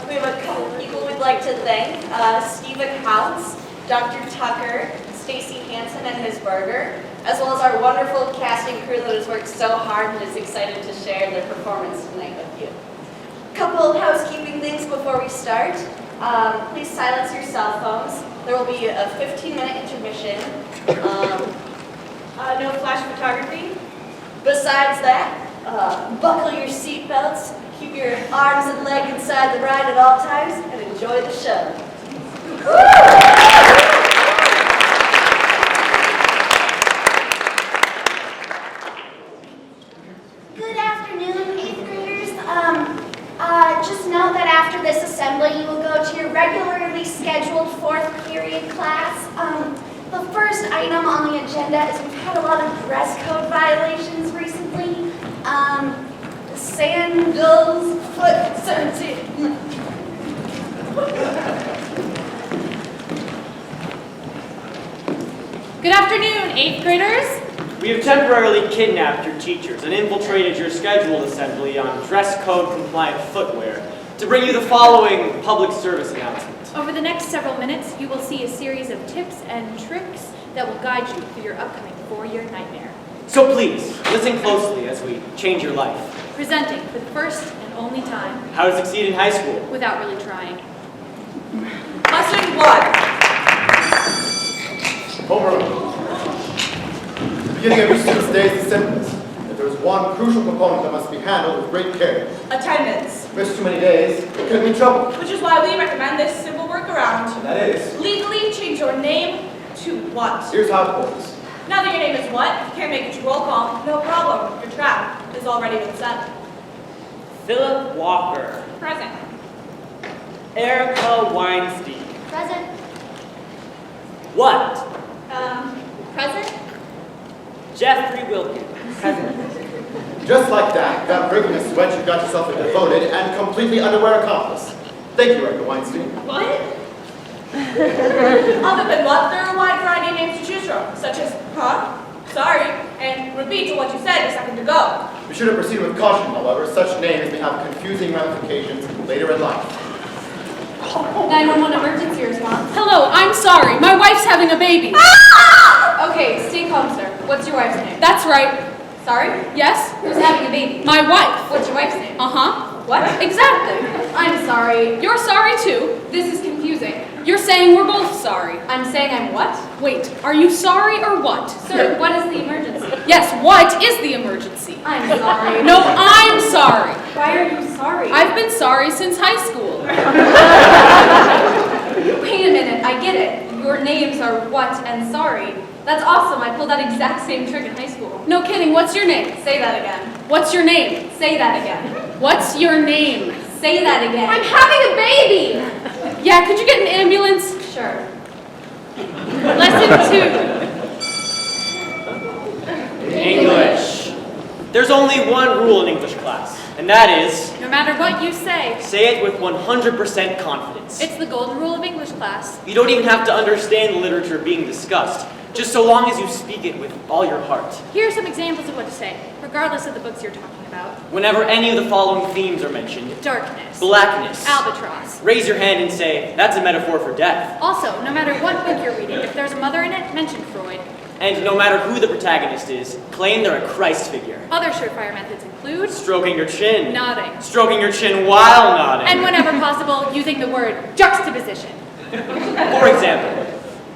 We have a couple people we'd like to thank. Stephen House, Dr. Tucker, Stacy Hansen and Ms. Berger, as well as our wonderful casting crew that has worked so hard and is excited to share their performance tonight with you. A couple of housekeeping things before we start. Please silence your cell phones. There will be a 15-minute intermission. No flash photography. Besides that, buckle your seatbelts, keep your arms and leg inside the ride at all times, and enjoy the show. Good afternoon, 8th graders. Just note that after this assembly, you will go to your regularly scheduled 4th period class. The first item on the agenda is we've had a lot of dress code violations recently. Sandals, foot sensitive. Good afternoon, 8th graders. We have temporarily kidnapped your teachers and infiltrated your scheduled assembly on dress code compliant footwear to bring you the following public service announcement. Over the next several minutes, you will see a series of tips and tricks that will guide you through your upcoming 4-year nightmare. So please, listen closely as we change your life. Presenting for the first and only time, How to succeed in high school. without really trying. Lesson 1. Homeroom. The beginning of each student's day is the simplest. But there is one crucial component that must be handled with great care. Attendance. Miss too many days, it could be trouble. Which is why we recommend this simple workaround. And that is, Legally change your name to what? here's how it works. Now that your name is what, if you can't make it to roll call, no problem. Your trap has already been set. Philip Walker. Present. Erica Weinstein. Present. What? Present. Jeffrey Wilkins. Just like that, without breaking a sweat, you've got yourself a devoted and completely unaware accomplice. Thank you, Erica Weinstein. What? Other than what, there are a wide variety of names to choose from, such as, sorry, and repeat to what you said a second ago. We should have proceeded with caution, however. Such names may have confusing ramifications later in life. 911 emergency response. Hello, I'm sorry. My wife's having a baby. Okay, stay calm, sir. What's your wife's name? That's right. Sorry? Yes? Who's having a baby? My wife. What's your wife's name? Uh-huh. What? Exactly. I'm sorry. You're sorry too. This is confusing. You're saying we're both sorry. I'm saying I'm what? Wait, are you sorry or what? Sir, what is the emergency? Yes, what is the emergency? I'm sorry. No, I'm sorry. Why are you sorry? I've been sorry since high school. Wait a minute, I get it. Your names are what and sorry. That's awesome. I pulled that exact same trick in high school. No kidding, what's your name? Say that again. What's your name? Say that again. What's your name? Say that again. I'm having a baby! Yeah, could you get an ambulance? Sure. Lesson 2. English. There's only one rule in English class, and that is, No matter what you say, say it with 100% confidence. it's the golden rule of English class. You don't even have to understand the literature being discussed, just so long as you speak it with all your heart. Here are some examples of what to say, regardless of the books you're talking about. Whenever any of the following themes are mentioned, Darkness. blackness, Albatross. raise your hand and say, that's a metaphor for death. Also, no matter what book you're reading, if there's a mother in it, mention Freud. And no matter who the protagonist is, claim they're a Christ figure. Other surefire methods include Stroking your chin. nodding. Stroking your chin while nodding. And whenever possible, using the word juxtaposition. For example,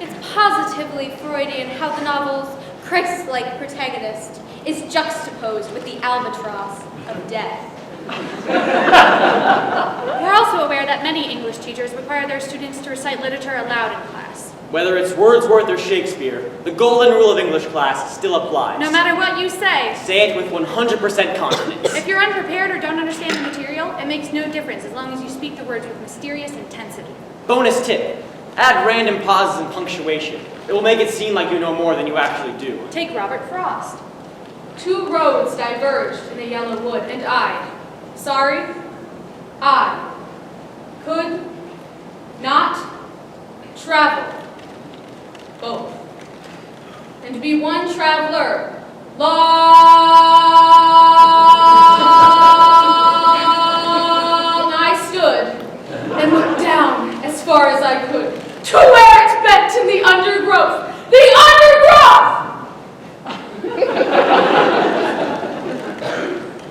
It's positively Freudian how the novel's Christ-like protagonist is juxtaposed with the albatross of death. We're also aware that many English teachers require their students to recite literature aloud in class. whether it's Wordsworth or Shakespeare, the golden rule of English class still applies. No matter what you say. Say it with 100% confidence. If you're unprepared or don't understand the material, it makes no difference as long as you speak the words with mysterious intensity. Bonus tip. Add random pauses and punctuation. It will make it seem like you know more than you actually do. Take Robert Frost. 2 roads diverged in a yellow wood, and I could not travel both. And to be one traveler, long I stood far as I could, to where it's bent in the undergrowth. The undergrowth!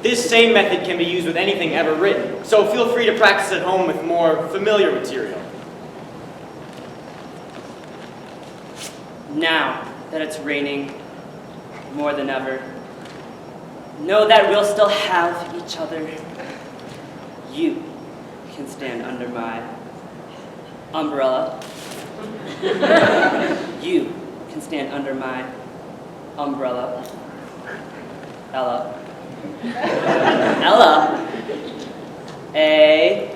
This same method can be used with anything ever written, so feel free to practice at home with more familiar material. Now that it's raining more than ever, know that we'll still have each other. You can stand under my umbrella. You can stand under my umbrella. Ella. Ella. A.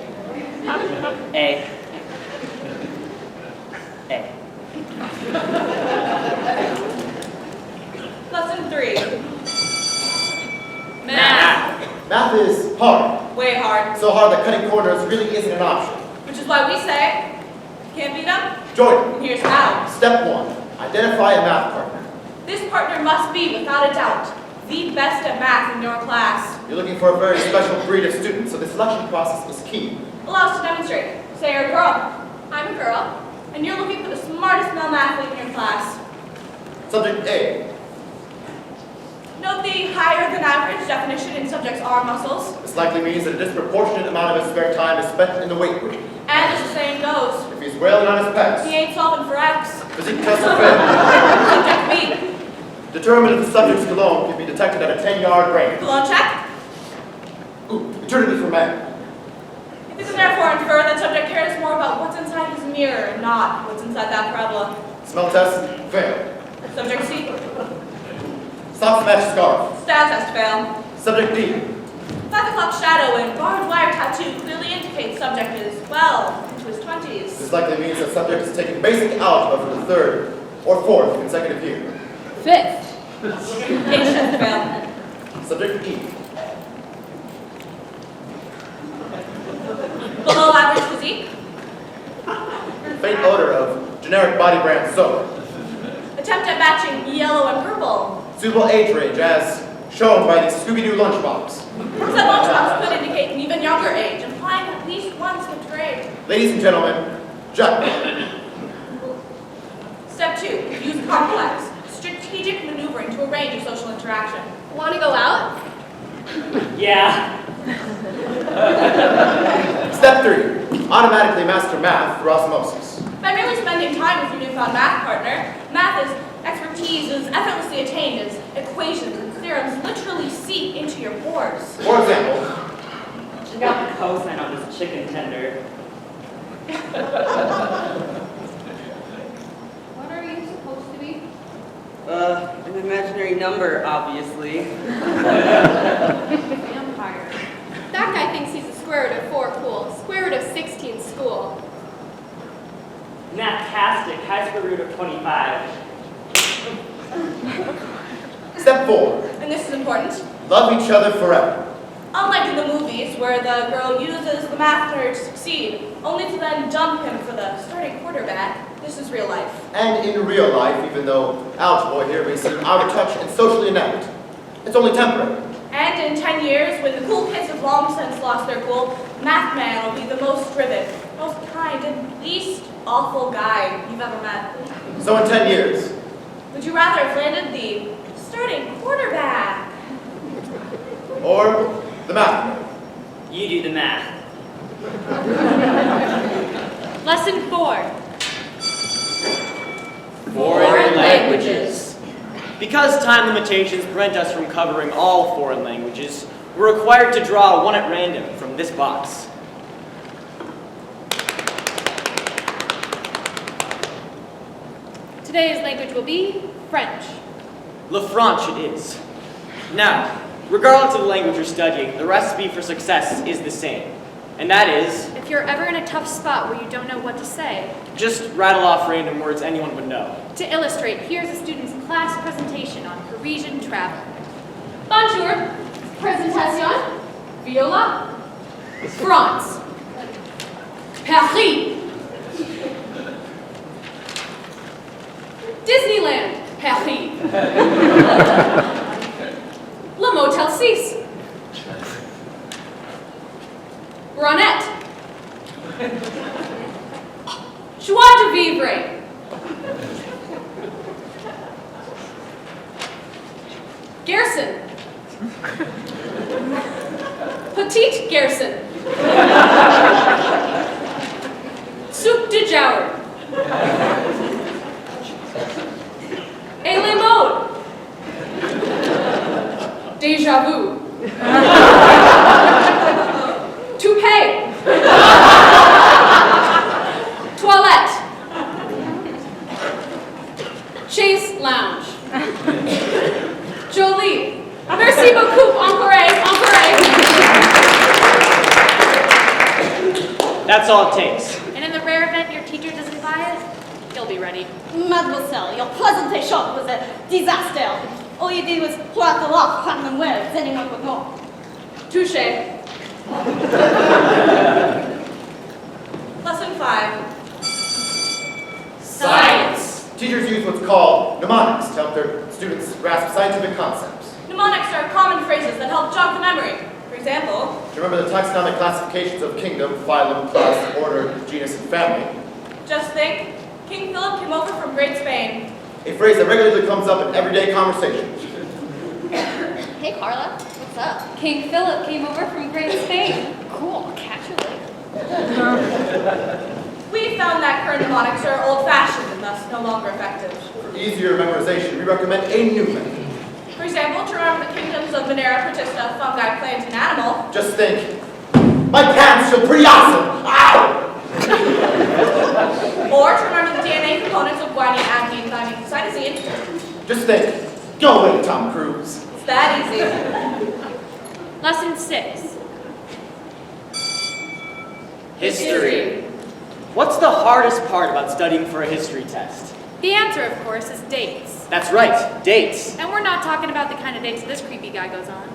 Lesson 3. Math. Math is hard. Way hard. So hard that cutting corners really isn't an option. Which is why we say, can't beat them? Jordan, Here's how. step 1. Identify a math partner. This partner must be, without a doubt, the best at math in your class. You're looking for a very special breed of student, so the selection process is key. Allow us to demonstrate. Say you're a girl, I'm a girl. and you're looking for the smartest male athlete in your class. Subject A. Note the higher than average definition in subject's arm muscles. This likely means that a disproportionate amount of his spare time is spent in the weight room. And as the saying goes, If he's wailing on his he pecs, ain't solving for X. physique tests are failed. Subject B. Determine if the subject's cologne can be detected at a 10-yard range. Cologne check. Ooh, eternity for men. You can therefore infer that subject cares more about what's inside his mirror and not what's inside that parabola. Smell test, fail. Subject C. Socks match scarf. Stab test fail. Subject D. 5 o'clock shadow and barbed wire tattoo clearly indicates subject is well into his 20s. This likely means that subject is taking basic algebra for the 3rd or 4th consecutive year. 5th. H test fail. Subject E. Below average physique. Faint odor of generic body brand soap. Attempt at matching yellow and purple. Suitable age range as shown by the Scooby-Doo lunchbox. Said lunchbox could indicate an even younger age, implying at least one skipped grade. Ladies and gentlemen, Jack. Step 2. Use complex, strategic maneuvering to arrange a social interaction. Want to go out? Yeah. Step 3. Automatically master math through osmosis. By merely spending time with your newfound math partner, math expertise is effortlessly attained as equations and theorems literally seep into your pores. For example, Check out the cosine on this chicken tender. What are you supposed to be? An imaginary number, obviously. Vampire. That guy thinks he's a square root of 4 cool. Square root of 16 school. Mathtastic, high square root of 25. step 4. And this is important. Love each other forever. Unlike in the movies, where the girl uses the math nerd to succeed, only to then dump him for the starting quarterback, this is real life. And in real life, even though algebra here may seem out of touch and socially inept, it's only temporary. And in 10 years, when the cool kids have long since lost their cool, Math Man will be the most driven, most kind, and least awful guy you've ever met. So in 10 years, Would you rather have landed the starting quarterback? or the math. You do the math. Lesson 4. Foreign languages. Because time limitations prevent us from covering all foreign languages, we're required to draw one at random from this box. Today's language will be French. La French it is. Now, regardless of the language you're studying, the recipe for success is the same. And that is, If you're ever in a tough spot where you don't know what to say, just rattle off random words anyone would know. to illustrate, here's a student's class presentation on Parisian travel. Bonjour. Présentation. Viola. France. Paris. Disneyland. Paris. Le Motel 6. Ronette. Joie de vivre. Garrison. Petite Garrison. Soup de jour. Et les modes. Déjà vu. Toupee. Toilette. Chase lounge. Jolie. Merci beaucoup. Encore. That's all it takes. And in the rare event your teacher doesn't buy it, he'll be ready. Mademoiselle, your presentation was a disaster. All you did was rattle off random words anyone would know. Touche. Lesson 5. Science. Teachers use what's called mnemonics to help their students grasp scientific concepts. Mnemonics are common phrases that help jog the memory. For example, Do you remember the taxonomic classifications of kingdom, phylum, class, order, genus, and family? just think, King Philip came over from Great Spain. A phrase that regularly comes up in everyday conversation. Hey Carla, what's up? King Philip came over from Great Spain. Cool, catch you later. We found that current mnemonics are old-fashioned and thus no longer effective. For easier memorization, we recommend a new method. For example, to remember the kingdoms of Minera, Protista, Fungi, Plant, and Animal, Just think, my pants feel pretty awesome! Ow! or to remember the DNA components of guanine, adenine, thymine, and cytosine. Just think, go away, Tom Cruise. It's that easy. Lesson 6. History. What's the hardest part about studying for a history test? The answer, of course, is dates. That's right, dates. And we're not talking about the kind of dates this creepy guy goes on.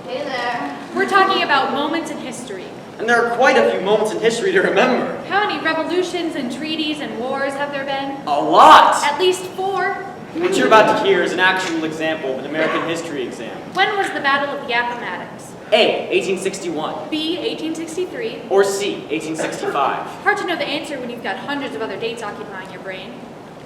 Hey there. We're talking about moments in history. And there are quite a few moments in history to remember. How many revolutions and treaties and wars have there been? A lot! At least 4. What you're about to hear is an actual example of an American history exam. When was the Battle of the Appomattox? A, 1861. B, 1863. Or C, 1865. Hard to know the answer when you've got hundreds of other dates occupying your brain.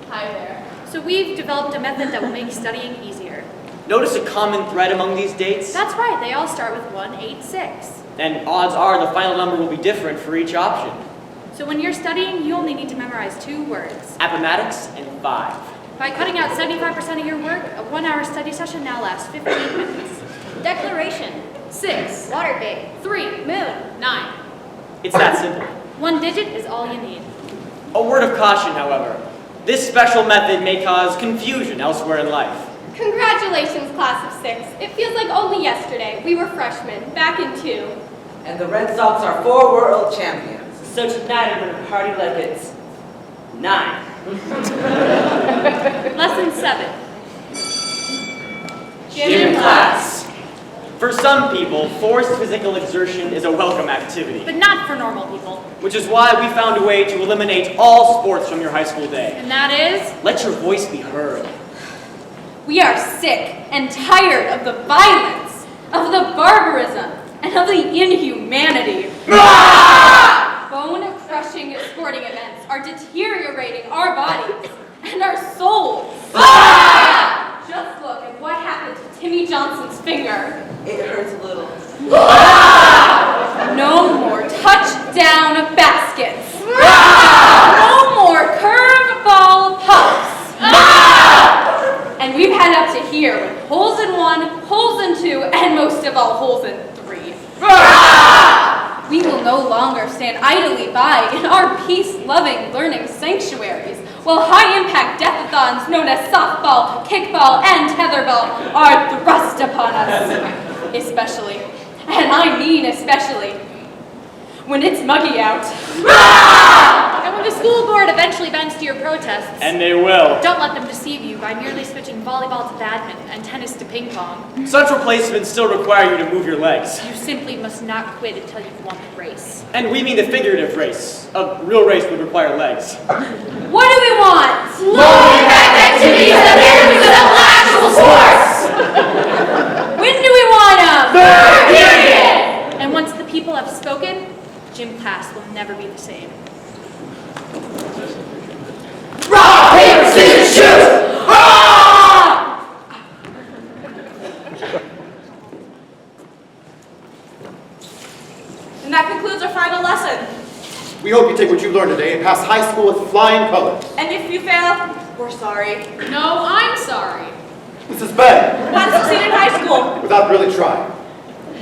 Hi there. So we've developed a method that will make studying easier. Notice a common thread among these dates? That's right, they all start with 186. And odds are the final number will be different for each option. So when you're studying, you only need to memorize 2 words. Appomattox and 5. By cutting out 75% of your work, a 1-hour study session now lasts 15 minutes. Declaration. 6. Watergate. 3. Moon. 9. It's that simple. 1 digit is all you need. A word of caution, however. This special method may cause confusion elsewhere in life. Congratulations, class of 6. It feels like only yesterday. We were freshmen, back in 2. And the Red Sox are 4 world champions. So tonight I'm gonna party like it's 9. Lesson 7. Gym class. For some people, forced physical exertion is a welcome activity, But not for normal people. which is why we found a way to eliminate all sports from your high school day. And that is, Let your voice be heard. We are sick and tired of the violence, of the barbarism, and of the inhumanity. Bone-crushing sporting events are deteriorating our bodies and our souls. Just look at what happened to Timmy Johnson's finger. It hurts a little. No more touchdown baskets. No more curveball pucks. And we've had up to here with holes in 1, holes in 2, and most of all, holes in 3. We will no longer stand idly by in our peace-loving learning sanctuaries while high-impact death-a-thons known as softball, kickball, and tetherball are thrust upon us. Especially, and I mean especially, when it's muggy out. and when the school board eventually bends to your protests, And they will. don't let them deceive you by merely switching volleyball to badminton and tennis to ping pong. Such replacements still require you to move your legs. You simply must not quit until you've won the race. And we mean the figurative race. A real race would require legs. What do we want? Low-impact activities that resemble actual sports! When do we want them? Third period! And once the people have spoken, gym class will never be the same. Rock, paper, scissors, shoot! And that concludes our final lesson. We hope you take what you learned today and pass high school with flying colors. And if you fail, we're sorry. No, I'm sorry. Mrs. Ben, How to succeed in high school. without really trying.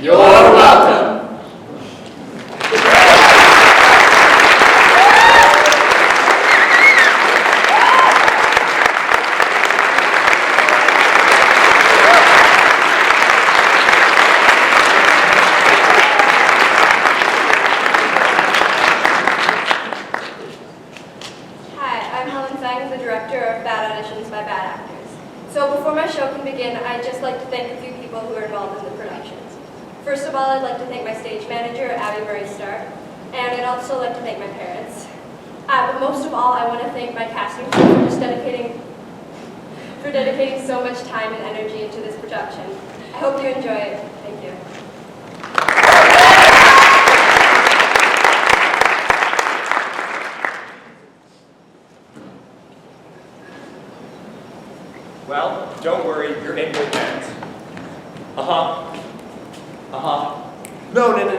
You're welcome. The director of Bad Auditions by Bad Actors. So before my show can begin, I'd just like to thank a few people who are involved in the productions. First of all, I'd like to thank my stage manager, Abby Murray Stark, and I'd also like to thank my parents. But most of all, I want to thank my casting crew for just dedicating so much time and energy into this production. I hope you enjoy it. Thank you. Well, don't worry, you're in good hands.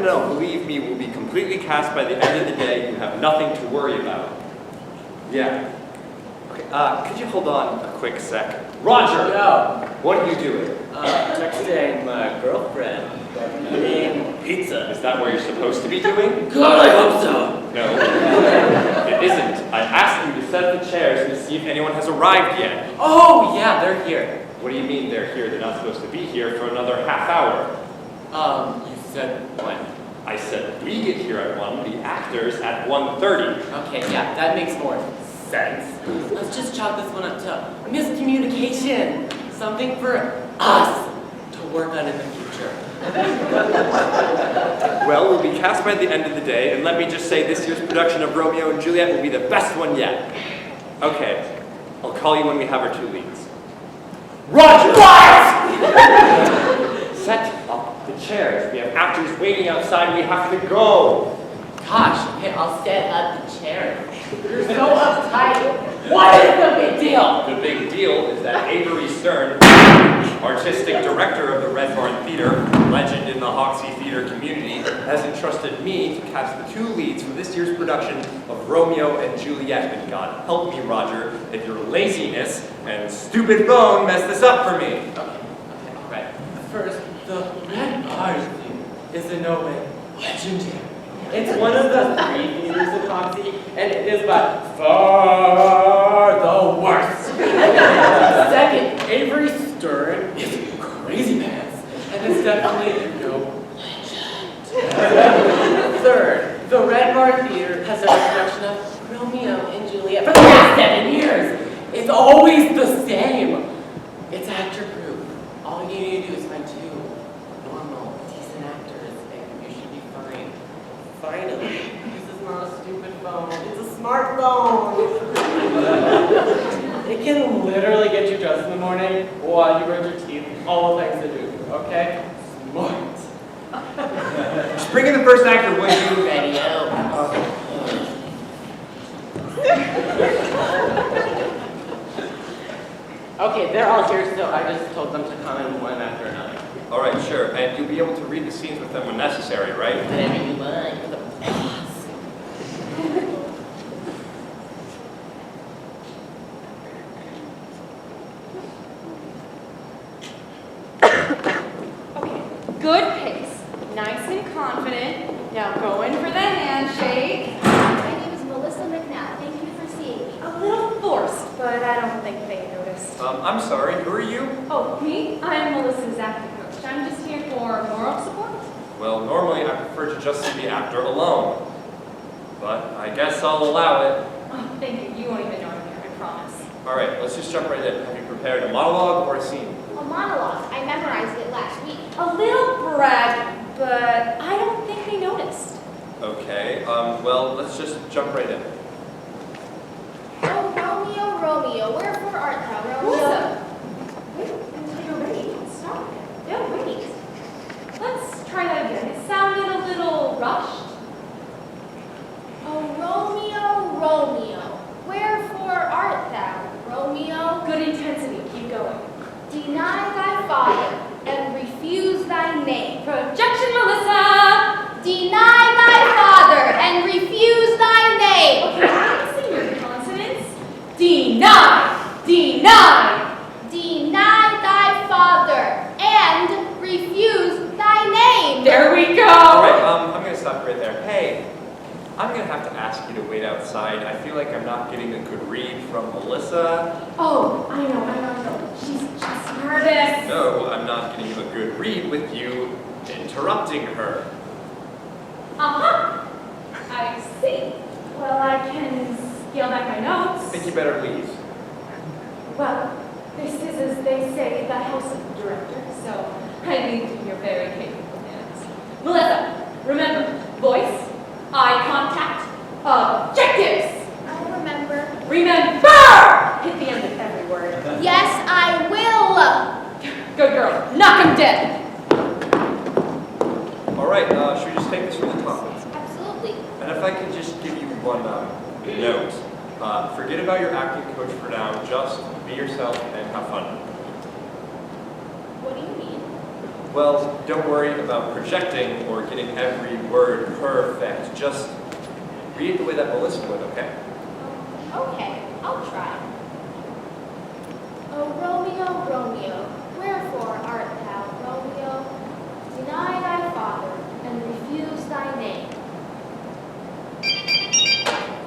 No. Believe me, we'll be completely cast by the end of the day. You have nothing to worry about. Yeah. Okay, could you hold on a quick sec? Roger! Yo. What are you doing? Texting my girlfriend. Eating pizza. Is that what you're supposed to be doing? God, I hope so. No, it isn't. I asked you to set up the chairs and to see if anyone has arrived yet. Oh, yeah, they're here. What do you mean they're here? They're not supposed to be here for another half hour. You said when? I said we get here at 1, the actors at 1:30. Okay, yeah, that makes more sense. Let's just chalk this one up to miscommunication. Something for us to work on in the future. Well, we'll be cast by the end of the day, and let me just say this year's production of Romeo and Juliet will be the best one yet. Okay, I'll call you when we have our 2 leads. Roger! What? Set up the chairs. We have actors waiting outside. We have to go. Gosh, okay, I'll set up the chair. You're so uptight. What is the big deal? The big deal is that Avery Stern, artistic director of the Red Barn Theater, legend in the Hoxie theater community, has entrusted me to cast the 2 leads for this year's production of Romeo and Juliet. And God help me, Roger, if your laziness and stupid phone mess this up for me. Okay, all right. First, the Red Barn Theater is in no way legendary. It's one of the 3 theaters in Hoxie, and it is by far the worst. Second, Avery Stern is crazy pants, and it's definitely no legend. Third, the Red Barn Theater has done a production of Romeo and Juliet for the last 7 years. It's always the same. It's actor proof. All you need to do is find 2 normal, decent actors, and you should be fine. Finally, this is not a stupid phone. It's a smartphone. It can literally get you dressed in the morning while you brush your teeth, all the things to do, okay? Smart. Just bring in the first actor, would you? Ready, Okay, they're all here, so I just told them to come in one after another. All right, sure. And you'll be able to read the scenes with them when necessary, right? Whatever you want. You're the boss. Okay, good pace. Nice and confident. Now go in for the handshake. My name is Melissa McNabb. Thank you for seeing me. A little forced, but I don't think they noticed. I'm sorry, who are you? Oh, me? I'm Melissa's acting coach. I'm just here for moral support. Well, normally I prefer to just see the actor alone. But I guess I'll allow it. Oh, thank you. You won't even know I'm here, I promise. All right, let's just jump right in. Have you prepared a monologue or a scene? A monologue. I memorized it last week. A little brag, but I don't think they noticed. Okay, well, let's just jump right in. Oh, Romeo, Romeo, wherefore art thou, Romeo? Melissa! Wait, you're ready. Stop. No, wait. Let's try that again. It sounded a little rushed. Oh, Romeo, Romeo, I'm going to have to ask you to wait outside. I feel like I'm not getting a good read from Melissa. Oh, I know. She's just nervous. No, I'm not getting a good read with you interrupting her. Uh-huh. I see. Well, I can scale back my I notes. think you better leave. Well, this is, as they say, the house of the director, so I leave it in your very capable hands. Melissa, remember, voice, eye contact, objectives. I'll remember. Remember! Hit the end of every word. Yes, I will. Good girl. Knock him dead. All right, should we just take this from the top? Absolutely. And if I could just give you one note. Forget about your acting coach for now. Just be yourself and have fun. What do you mean? Well, don't worry about projecting or getting every word perfect. Just read it the way that Melissa would, okay? Okay, I'll try. Oh, Romeo, Romeo, wherefore art thou, Romeo? Deny thy father, and refuse thy name.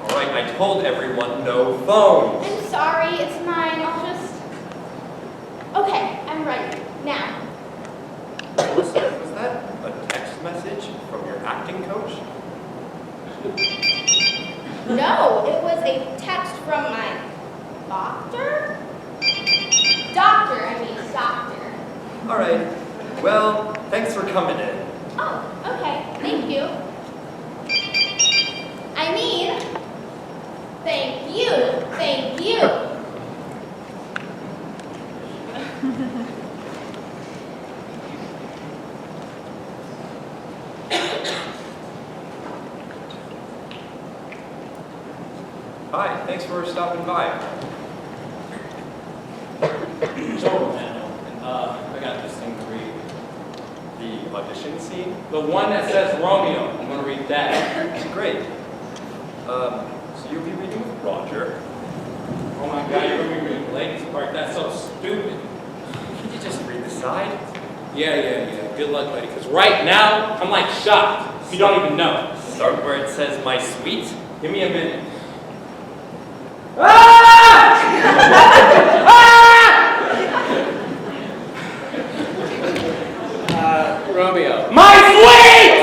All right, I told everyone no phones. I'm sorry, it's mine. I'll just... Okay, I'm ready. Now. Melissa, was that a text message from your acting coach? No, it was a text from my doctor? Doctor. All right. Well, thanks for coming in. Oh, okay. Thank you. I mean, thank you. Thank you. Hi, thanks for stopping by. So, I got this thing to read. The audition scene? The one that says Romeo. I'm going to read that. Great. So you'll be reading with Roger. Oh my God, you're going to be reading the ladies part. That's so stupid. Can you just read the side? Yeah. Good luck, lady. Because right now, I'm like shocked. You don't even know. Start where it says my sweet. Give me a minute. Romeo. My sweet!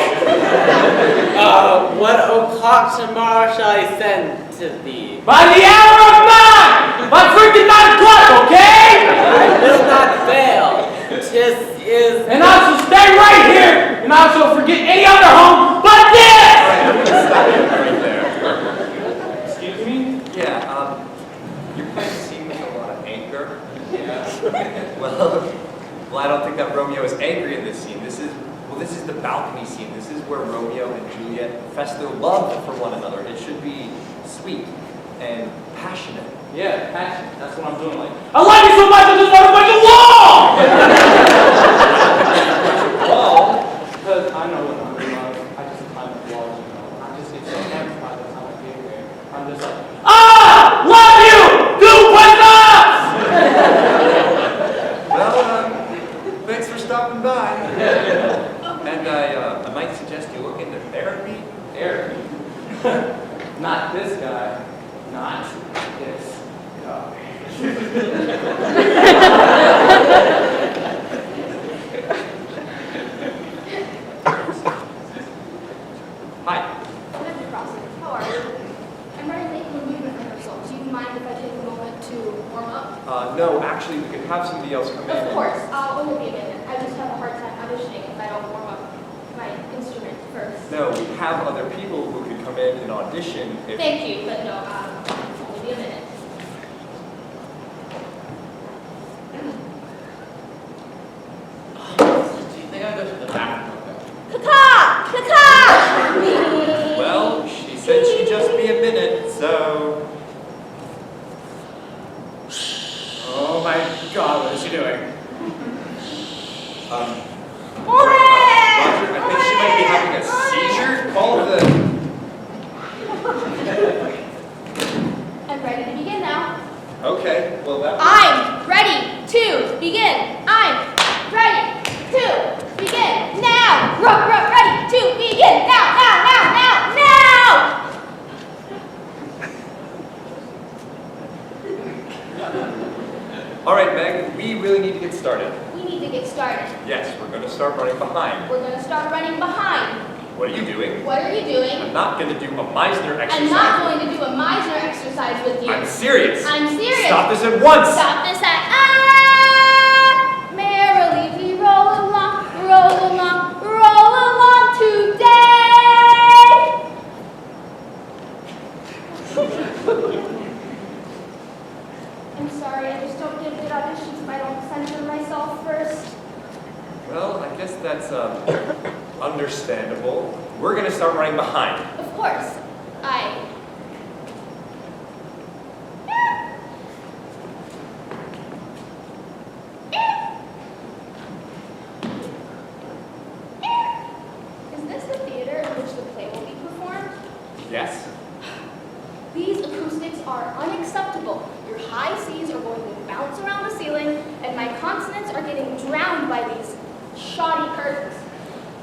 What o'clock tomorrow shall I send to thee? By the hour of 9! By freaking 9 o'clock, okay? I will not fail. 'Tis is... And I shall stay right here, and I shall forget any other home but this! Alright, I'm gonna stop you right there. Excuse me? Yeah, you're playing a scene with a lot of anger. Yeah. Well, I don't think that Romeo is angry in this scene. This is the balcony scene. This is where Romeo and Juliet profess their love for one another. It should be sweet and passionate. Yeah, passion. That's what I'm doing. Like, I love you so much, I just want a bunch of walls! Well, because I know what I'm in love. I just climb the walls, you know. I just get so happy by the time I get there. I'm just like, Love you! Do push-ups! well, thanks for stopping by. And I might suggest you look into therapy. Therapy. Not this guy. Not this guy. Hi. Mr. Crossing, how are you? I'm very late for the movement rehearsal. Do you mind if I take a moment to warm up? No, actually, we could have somebody else come in. Of course. It won't be a minute. I just have a hard time auditioning if I don't warm up my instrument first. No, we have other people who could come in and audition if... Thank you, but no, it'll only be a minute. Do you think I'll go to the bathroom? Well, she said she'd just be a minute, so... Oh my God, what is she doing? Roger, I think she might be having a seizure. Call the... I'm ready to begin now. Okay, well that... I'm ready to begin. I'm ready to begin now. Ready to begin now. really need to get started. We need to get started. Yes, we're going to start running behind. We're going to start running behind. What are you doing? What are you doing? I'm not going to do a Meisner exercise. I'm not going to do a Meisner exercise with you. I'm serious. I'm serious. Stop this at once. Stop this at merrily we roll along today. I'm sorry, I just don't get good auditions if I don't censor myself first. Well, I guess that's understandable. We're going to start running behind. Of course, Is this the theater in which the play will be performed? Yes. These acoustics are unacceptable. Your high C's are going to bounce around the ceiling, and my consonants are getting drowned by these shoddy curtains.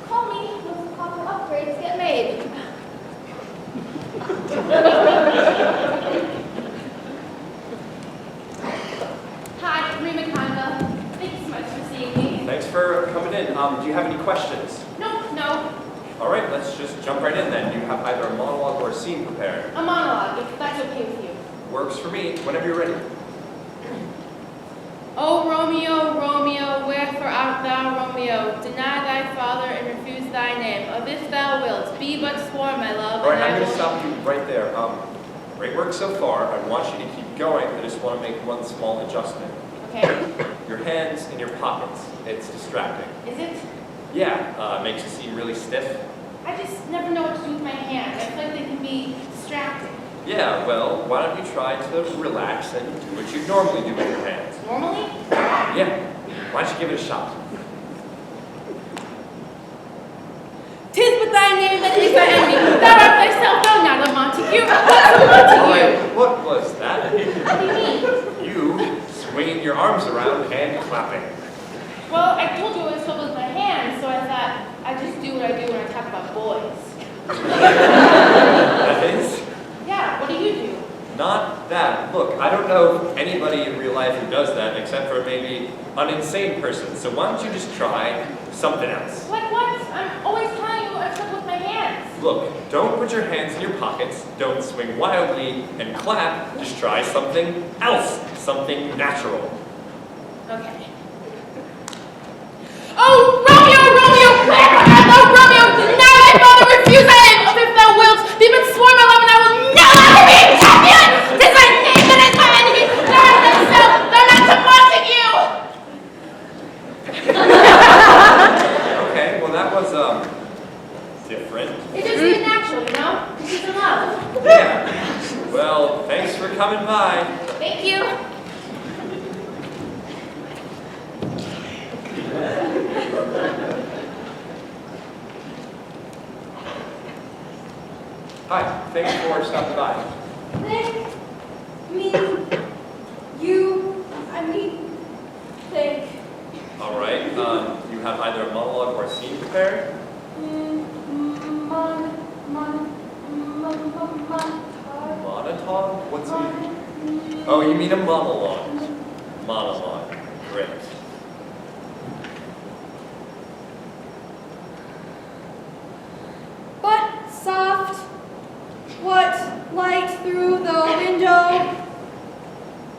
Call me when the proper upgrades get made. Hi, Rima Kanda. Thanks so much for seeing me. Thanks for coming in. Do you have any questions? No. All right, let's just jump right in then. You have either a monologue or a scene prepared. A monologue, if that's okay with you. Works for me. Whenever you're ready. O Romeo, Romeo, wherefore art thou Romeo? Deny thy father and refuse thy name. Of if thou wilt, be but sworn, my love. All right, and I'm I going to will- stop you right there. Great work so far. I want you to keep going. I just want to make one small adjustment. Okay. Your hands in your pockets. It's distracting. Is it? Yeah, makes you seem really stiff. I just never know what to do with my hands. I feel like they can be distracting. Yeah, well, why don't you try to relax and do what you normally do with your hands? Normally? Yeah, why don't you give it a shot? Tis but thy name that is thy enemy. Thou art thyself, thou not a Montague. What's a All Montague? right, what was that? What do you mean? You swinging your arms around and clapping. Well, I told you I was filled with my hands, so I thought I'd just do what I do when I talk about boys. That is? Yeah, what do you do? Not that. Look, I don't know of anybody in real life who does that except for maybe an insane person. So why don't you just try something else? Like what? I'm always telling you I'm filled with my hands. Look, don't put your hands in your pockets, don't swing wildly, and clap. Just try something else, something natural. Okay. Oh, Romeo, Romeo, wherefore art thou Romeo? Deny thy father, refuse thy name. Of if thou wilt, be but sworn, my love, and I will never be champion. 'Tis thy name that is my enemy. Thou art thyself, thou not to Montague. Okay, well that was, different. It just be natural, you know? This is love. Yeah. Well, thanks for coming by. Thank you. Hi, thanks for stopping by. Thank. All right, you have either a monologue or a scene prepared? Monotone? What's it? Oh, you mean a monologue. Monologue. Great. But soft, what light through the window?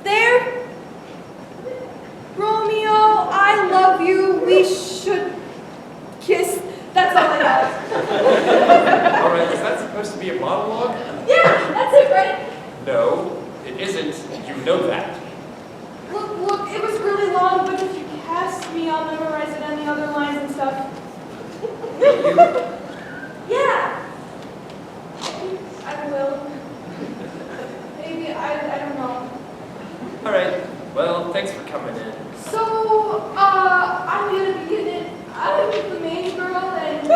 There? Romeo, I love you. We should kiss. That's all I got. All right, is that supposed to be a monologue? Yeah, that's it, right? No, it isn't. You know that. Look, it was really long, but if you cast me, I'll memorize it and the other lines and stuff. Yeah. I will. Maybe, I don't know. All right, well, thanks for coming in. So, I'm gonna begin it. I'm the main girl and...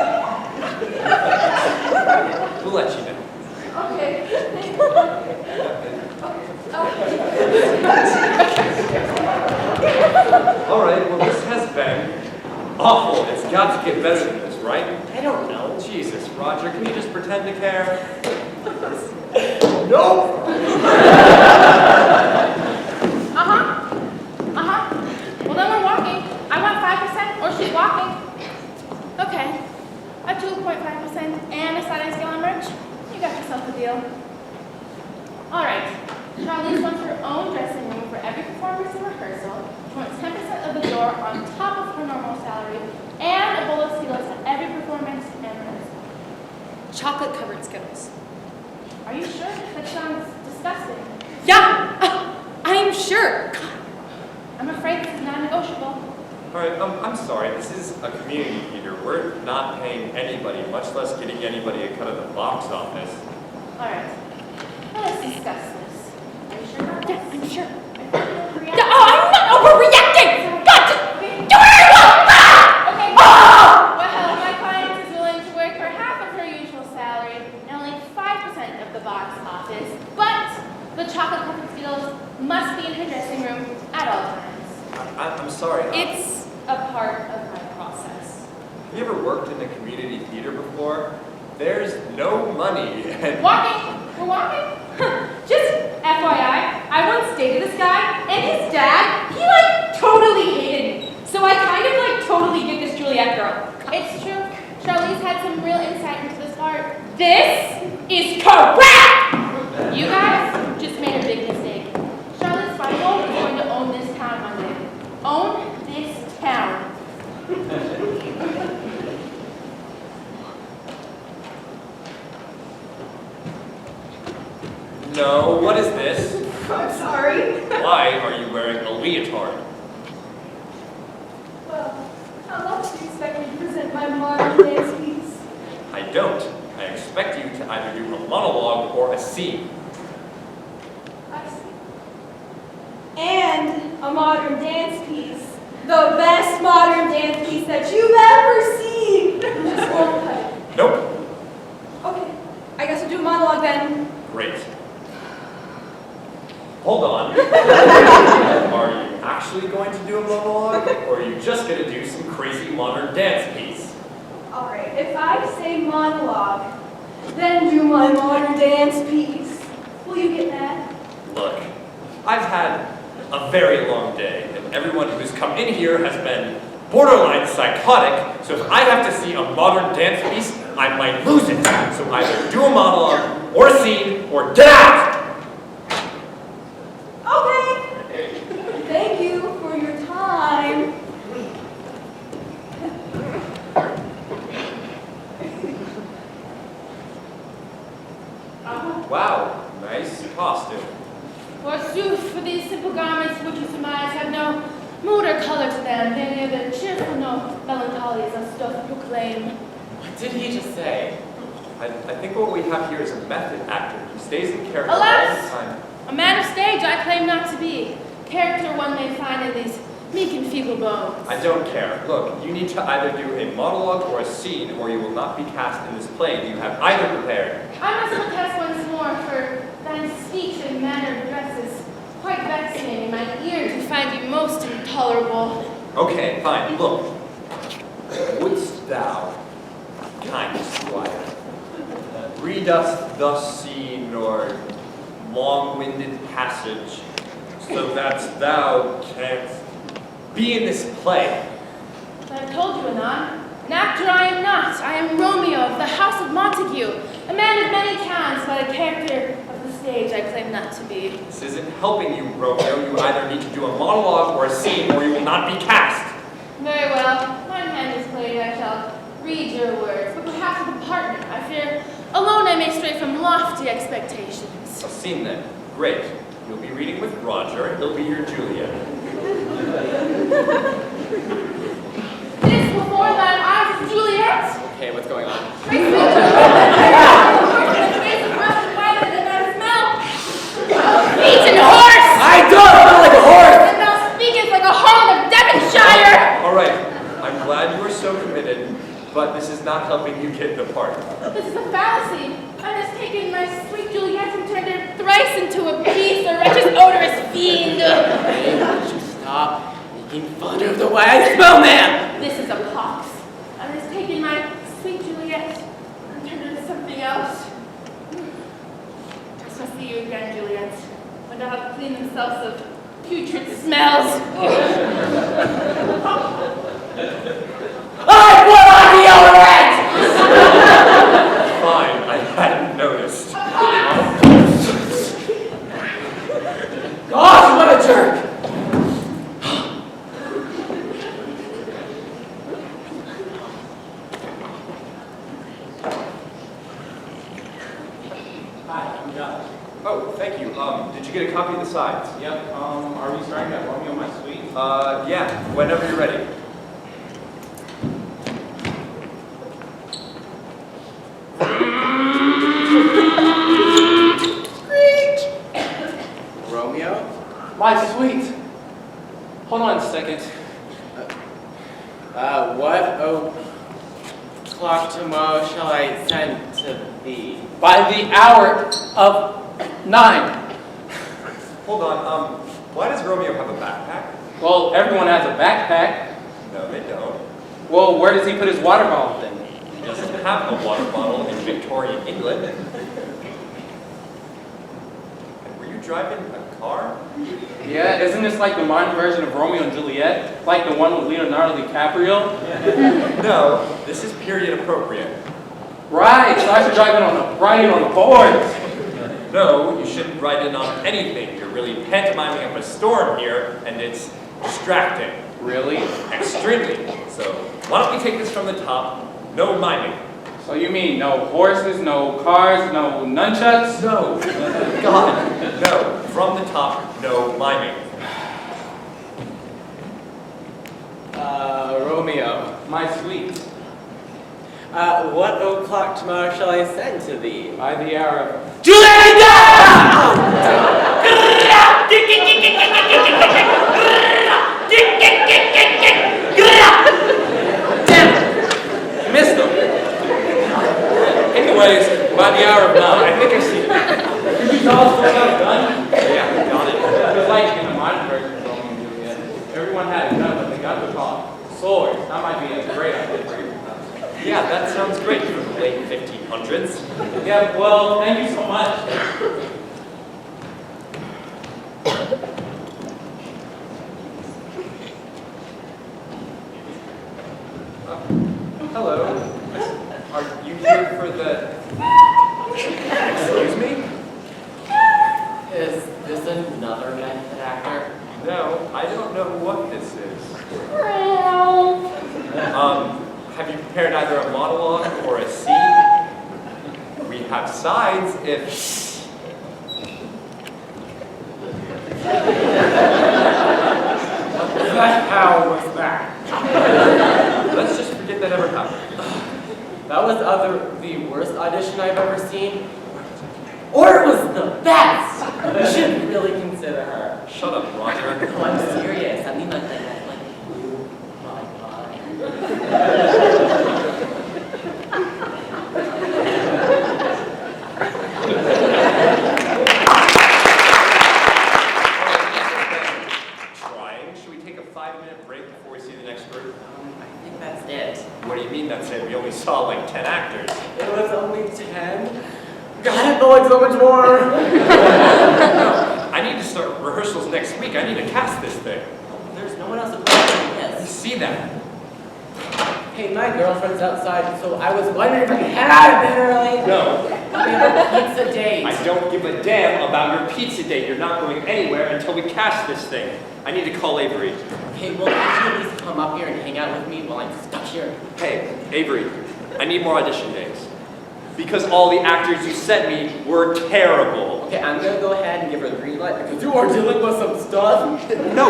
We'll let you know. Okay. All right, well, this has been awful. It's got to get better than this, right? I don't know. Jesus, Roger, can you just pretend to care? Nope. Well, the deal? All right. Charlize wants her own dressing room for every performance and rehearsal. She wants 10% of the door on top of her normal salary, and a bowl of Skittles at every performance and rehearsal. Chocolate-covered Skittles. Are you sure? That sounds disgusting. Yeah, I'm sure. I'm afraid this is non-negotiable. All right, I'm sorry. This is a community theater. We're not paying anybody, much less getting anybody a cut of the box office. All right. Let us discuss this. Are you sure about this? Yeah, I'm sure. Overreacting. Yeah, oh, I'm not overreacting! God, just do what I want! Okay. Well, my client is willing to work for half of her usual salary and only 5% of the box office, but the chocolate-covered Skittles must be in her dressing room at all times. I'm sorry. It's a part of my process. Have you ever worked in a community theater before? There's no money and... Walking? We're walking? Just FYI, I once dated this guy, and his dad, he like totally hated me. So I kind of like totally get this Juliet girl. It's true. Charlize had some real insight into this part. This is correct! You guys just made a big mistake. Charlotte's final is going to own this town one day. Own this town. No, what is this? I'm sorry. Why are you wearing a leotard? Well, how else do you expect me to present my modern dance piece? I don't. I expect you to either do a monologue or a scene. I see. And a modern dance piece. The best modern dance piece that you've ever seen. Just won't cut it. Nope. Okay, I guess I'll do a monologue then. Great. Hold on. Are you actually going to do a monologue, or are you just going to do some crazy modern dance piece? All right, if I say monologue, then do my modern dance piece. Will you get that? Look, I've had a very long day, and everyone who's come in here has been borderline psychotic, so if I have to see a modern dance piece, I might lose it. So either do a monologue, or a scene, or get out! Okay. Thank you for your time. Wow, nice costume. Forsooth, for these simple garments which you surmise have no mood or color to them, they neither cheerful nor melancholy as our stuff proclaim. What did he just say? I think what we have here is a method actor who stays in character all the Alas! time. A man of stage I claim not to be. Character one may find in these meek and feeble bones. I don't care. Look, you need to either do a monologue or a scene, or you will not be cast in this play. Do you have either prepared? I must protest once more, for thine speech and manner of dress is quite vexing in my ear to find you most intolerable. Okay, fine. Look. Wouldst thou, kind squire, read us thus scene or long-winded passage, so that thou canst be in this play? I have told you, anon. An actor I am not. I am Romeo of the House of Montague, a man of many talents, but a character of the stage I claim not to be. This isn't helping you, Romeo. You either need to do a monologue or a scene, or you will not be cast. Very well. My hand is played. I shall read your words, but perhaps with a partner. I fear alone I may stray from lofty expectations. A scene then. Great. You'll be reading with Roger. He'll be your Juliet. This before thine eyes is Juliet. Okay, what's going on? Face is rough and whiter than I smell. Beaten horse! I don't smell like a horse! And thou speakest like a Holland of Devonshire! All right. I'm glad you are so committed, but this is not helping you get the part. This is a fallacy. I has taken my sweet Juliet and turned her thrice into a beast, a wretched, odorous fiend. Hey, would you stop making fun of the way I smell, man? This is a pox. I has taken my sweet Juliet and turned her into something else. I shall see you again, Juliet, when thou have cleaned themselves of putrid smells. I put on deodorant! Fine. I hadn't noticed. Gosh, what a jerk! Hi, I'm Josh. Oh, thank you. Did you get a copy of the sides? Yep, are we starting at Romeo My Suite? Yeah, whenever you're ready. Romeo? My Suite! Hold on a second. What o'clock tomorrow shall I send to thee? By the hour of 9. Hold on, why does Romeo have a backpack? Well, everyone has a backpack. No, they don't. Well, where does he put his water bottle then? He doesn't have a water bottle in Victorian England. And were you driving a car? Yeah, isn't this like the modern version of Romeo and Juliet? Like the one with Leonardo DiCaprio? No, this is period appropriate. Right, so I should ride it on the boards. No, you shouldn't ride in on anything. You're really pantomiming up a storm here, and it's distracting. Really? Extremely. So, why don't we take this from the top? No miming. So you mean no horses, no cars, no nunchucks? No. God, no. From the top, no miming. Romeo. My Suite. What o'clock tomorrow shall I send to thee? By the hour of... Missed them. Anyways, by the hour of 9, I think I see it. Did you all still have a gun? Yeah, got it. It was like in the modern version of Romeo and Juliet. Everyone had a gun, but they got the call. Swords. That might be a great idea for you. Yeah, that sounds great for the late 1500s. Yeah, well, thank you so much. Hello. Are you here for the... Excuse me? Is this another method actor? No, I don't know what this is. Have you prepared either a monologue or a scene? We have sides if... What the hell was that? Let's just forget that ever happened. That was either the worst audition I've ever seen, or it was the best! You should really consider her. Shut up, Roger. No, I'm serious. I mean like that. Like, oh my god. Trying. Should we take a 5-minute break before we see the next group? I think that's it. What do you mean that's it? We only saw like 10 actors. It was only 10? God, it felt like so much more! I need to start rehearsals next week. I need to cast this thing. There's no one else to play You this. see that? Hey, my girlfriend's outside, so I was wondering if I could head out a bit early. No. We have a pizza date. I don't give a damn about your pizza date. You're not going anywhere until we cast this thing. I need to call Avery. Okay, well, could you at least come up here and hang out with me while I'm stuck here? Hey, Avery, I need more audition days. Because all the actors you sent me were terrible. Okay, I'm gonna go ahead and give her the green light because you are dealing with some stuff. No,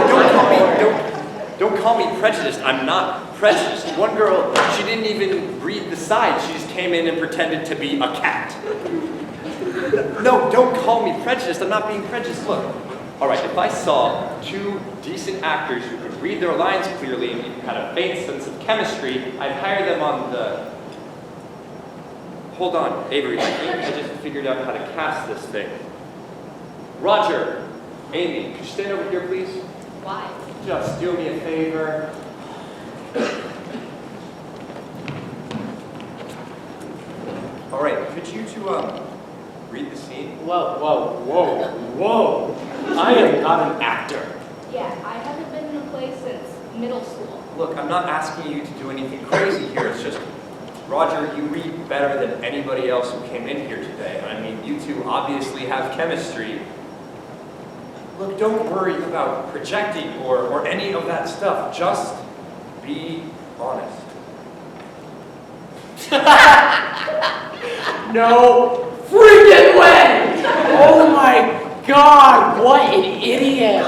don't call me prejudiced. I'm not prejudiced. One girl, she didn't even read the sides. She just came in and pretended to be a cat. No, don't call me prejudiced. I'm not being prejudiced. Look, all right, if I saw 2 decent actors who could read their lines clearly and had a faint sense of chemistry, I'd hire them on the... Hold on, Avery, I think I just figured out how to cast this thing. Roger, Amy, could you stand over here, please? Why? Just do me a favor. All right, could you two, read the scene? Whoa. I am not an actor. Yeah, I haven't been in a play since middle school. Look, I'm not asking you to do anything crazy here. It's just Roger, you read better than anybody else who came in here today. I mean, you two obviously have chemistry. Look, don't worry about projecting or any of that stuff. Just be honest. No freaking way! Oh my God, what an idiot!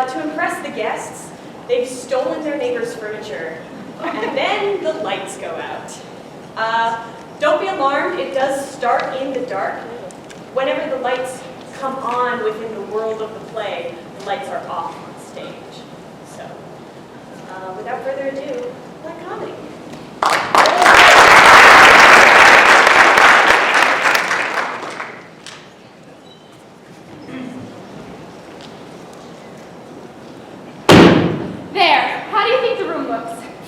To impress the guests, they've stolen their neighbor's furniture, and then the lights go out. Don't be alarmed, it does start in the dark. Whenever the lights come on within the world of the play, the lights are off on stage. So, without further ado, Black Comedy.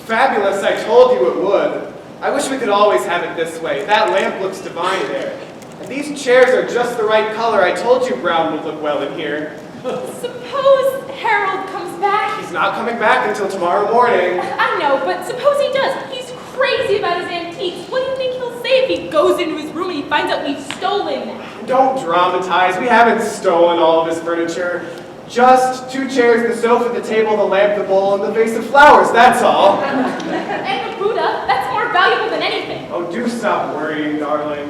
Fabulous, I told you it would. I wish we could always have it this way. That lamp looks divine there. And these chairs are just the right color. I told you brown would look well in here. Suppose Harold comes back. He's not coming back until tomorrow morning. I know, but suppose he does. He's crazy about his antiques. What do you think he'll say if he goes into his room and he finds out we've stolen them? Don't dramatize. We haven't stolen all of his furniture. Just 2 chairs, the sofa, the table, the lamp, the bowl, and the vase of flowers, that's all. And the Buddha, that's more valuable than anything. Oh, do stop worrying, darling.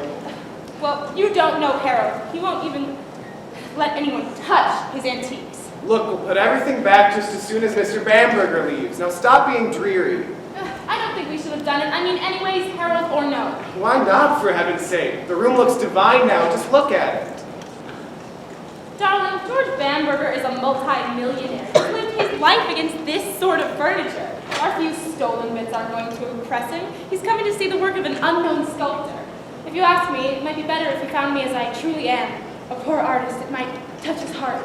Well, you don't know Harold. He won't even let anyone touch his antiques. Look, we'll put everything back just as soon as Mr. Bamberger leaves. Now stop being dreary. I don't think we should have done it. I mean, anyways, Harold or no. Why not, for heaven's sake? The room looks divine now. Just look at it. Darling, George Bamberger is a multi-millionaire. He's lived his life against this sort of furniture. Our few stolen bits aren't going to impress him. He's coming to see the work of an unknown sculptor. If you ask me, it might be better if he found me as I truly am. A poor artist, it might touch his heart.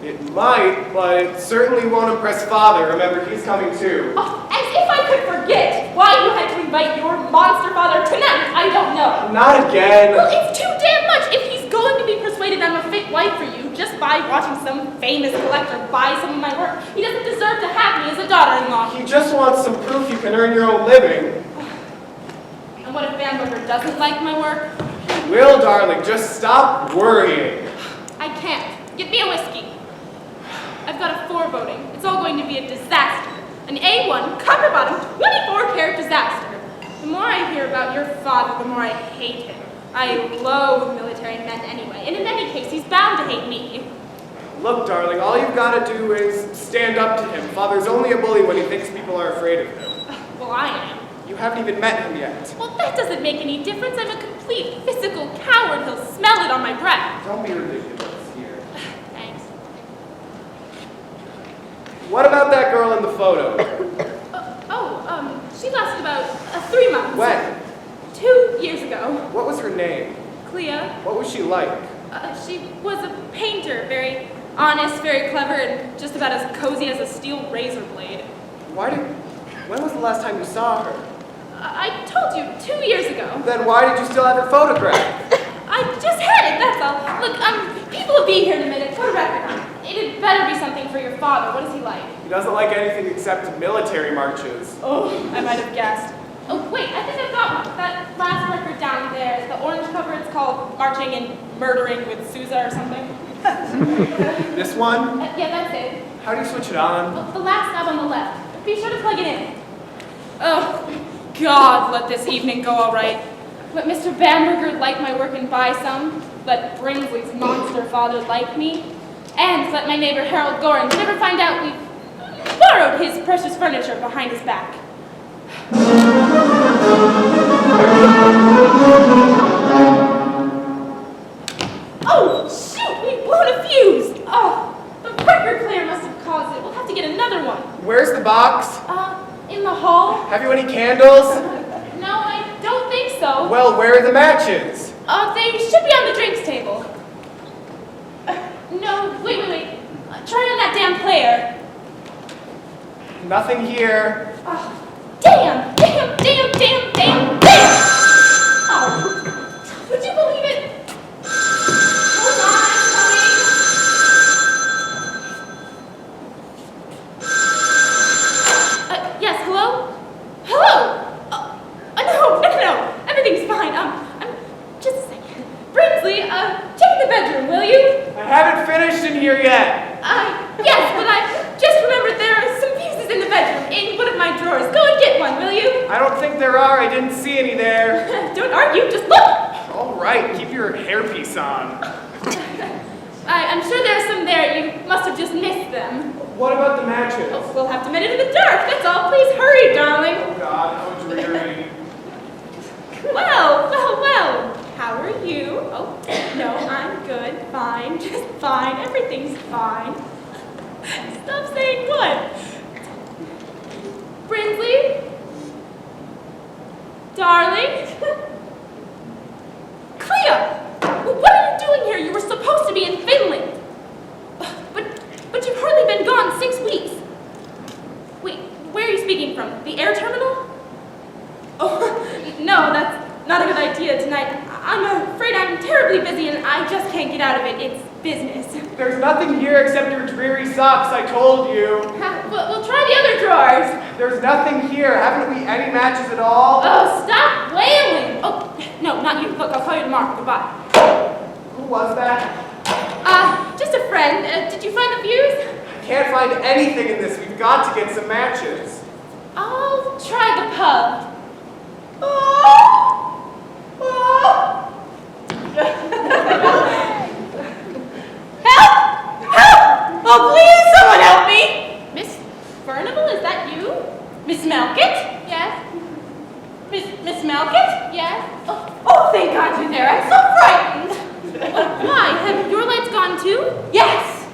It might, but it certainly won't impress Father. Remember, he's coming too. Oh, as if I could forget why you had to invite your monster father tonight. I don't know. Not again. Well, it's too damn much. If he's going to be persuaded I'm a fit wife for you just by watching some famous collector buy some of my work, he doesn't deserve to have me as a daughter-in-law. He just wants some proof you can earn your own living. And what if Bamberger doesn't like my work? He will, darling. Just stop worrying. I can't. Get me a whiskey. I've got a foreboding. It's all going to be a disaster. An A1, cover-bottom, 24-carat disaster. The more I hear about your father, the more I hate him. I loathe military men anyway, and in any case, he's bound to hate me. Look, darling, all you've got to do is stand up to him. Father's only a bully when he thinks people are afraid of him. Well, I am. You haven't even met him yet. Well, that doesn't make any difference. I'm a complete physical coward. He'll smell it on my breath. Don't be ridiculous here. Thanks. What about that girl in the photo? She lasted about 3 months. When? 2 years ago. What was her name? Clea. What was she like? She was a painter, very honest, very clever, and just about as cozy as a steel razor blade. When was the last time you saw her? I told you, 2 years ago. Then why did you still have her photograph? I just had it, that's all. Look, people will be here in a minute. Put a record on. It'd better be something for your father. What is he like? He doesn't like anything except military marches. Oh, I might have guessed. Oh, wait, I think I've got one. That last record down there, the orange cover called Marching and Murdering with Sousa or something. This one? Yeah, that's it. How do you switch it on? The last knob on the left. Be sure to plug it in. Oh, God, let this evening go all right. But Mr. Bamberger liked my work and buy some. Let Brinsley's monster father like me. And let my neighbor Harold Gorham never find out we've borrowed his precious furniture behind his back. Oh, shoot! We've blown a fuse! Oh, the breaker clear must have caused it. We'll have to get another one. Where's the box? In the hall? Have you any candles? No, I don't think so. Well, where are the matches? They should be on the drinks table. No, wait. Try on that damn player. Nothing here. Oh, damn! Oh, would you believe it? Hold on, I'm coming. Yes, hello? Hello? No. Everything's fine. Just a second. Brinsley, check the bedroom, will you? I haven't finished in here yet. Yes, but I just remembered there are some fuses in the bedroom, in one of my drawers. Go and get one, will you? I don't think there are. I didn't see any there. Don't argue, just look. All right, keep your hairpiece on. I'm sure there are some there. You must have just missed them. What about the matches? Oh, we'll have to mend it in the dark, that's all. Please hurry, darling. Oh, God, how dreary. Well. How are you? Oh, no, I'm good. Fine, just fine. Everything's fine. Stop saying what? Brinsley? Darling? Clea! What are you doing here? You were supposed to be in Finland. But you've hardly been gone 6 weeks. Wait, where are you speaking from? The air terminal? Oh, no, that's not a good idea tonight. I'm afraid I'm terribly busy and I just can't get out of it. It's business. There's nothing here except your dreary socks, I told you. We'll try the other drawers. There's nothing here. Haven't we any matches at all? Oh, stop wailing. Oh, no, not you. Look, I'll call you tomorrow. Goodbye. Who was that? Just a friend. Did you find the fuse? I can't find anything in this. We've got to get some matches. I'll try the pub. Help! Oh, please, someone help me! Miss Furnival, is that you? Miss Malkit? Yes. Miss Malkit? Yes. Oh, thank God you're there. I'm so frightened. Why? Have your lights gone too? Yes.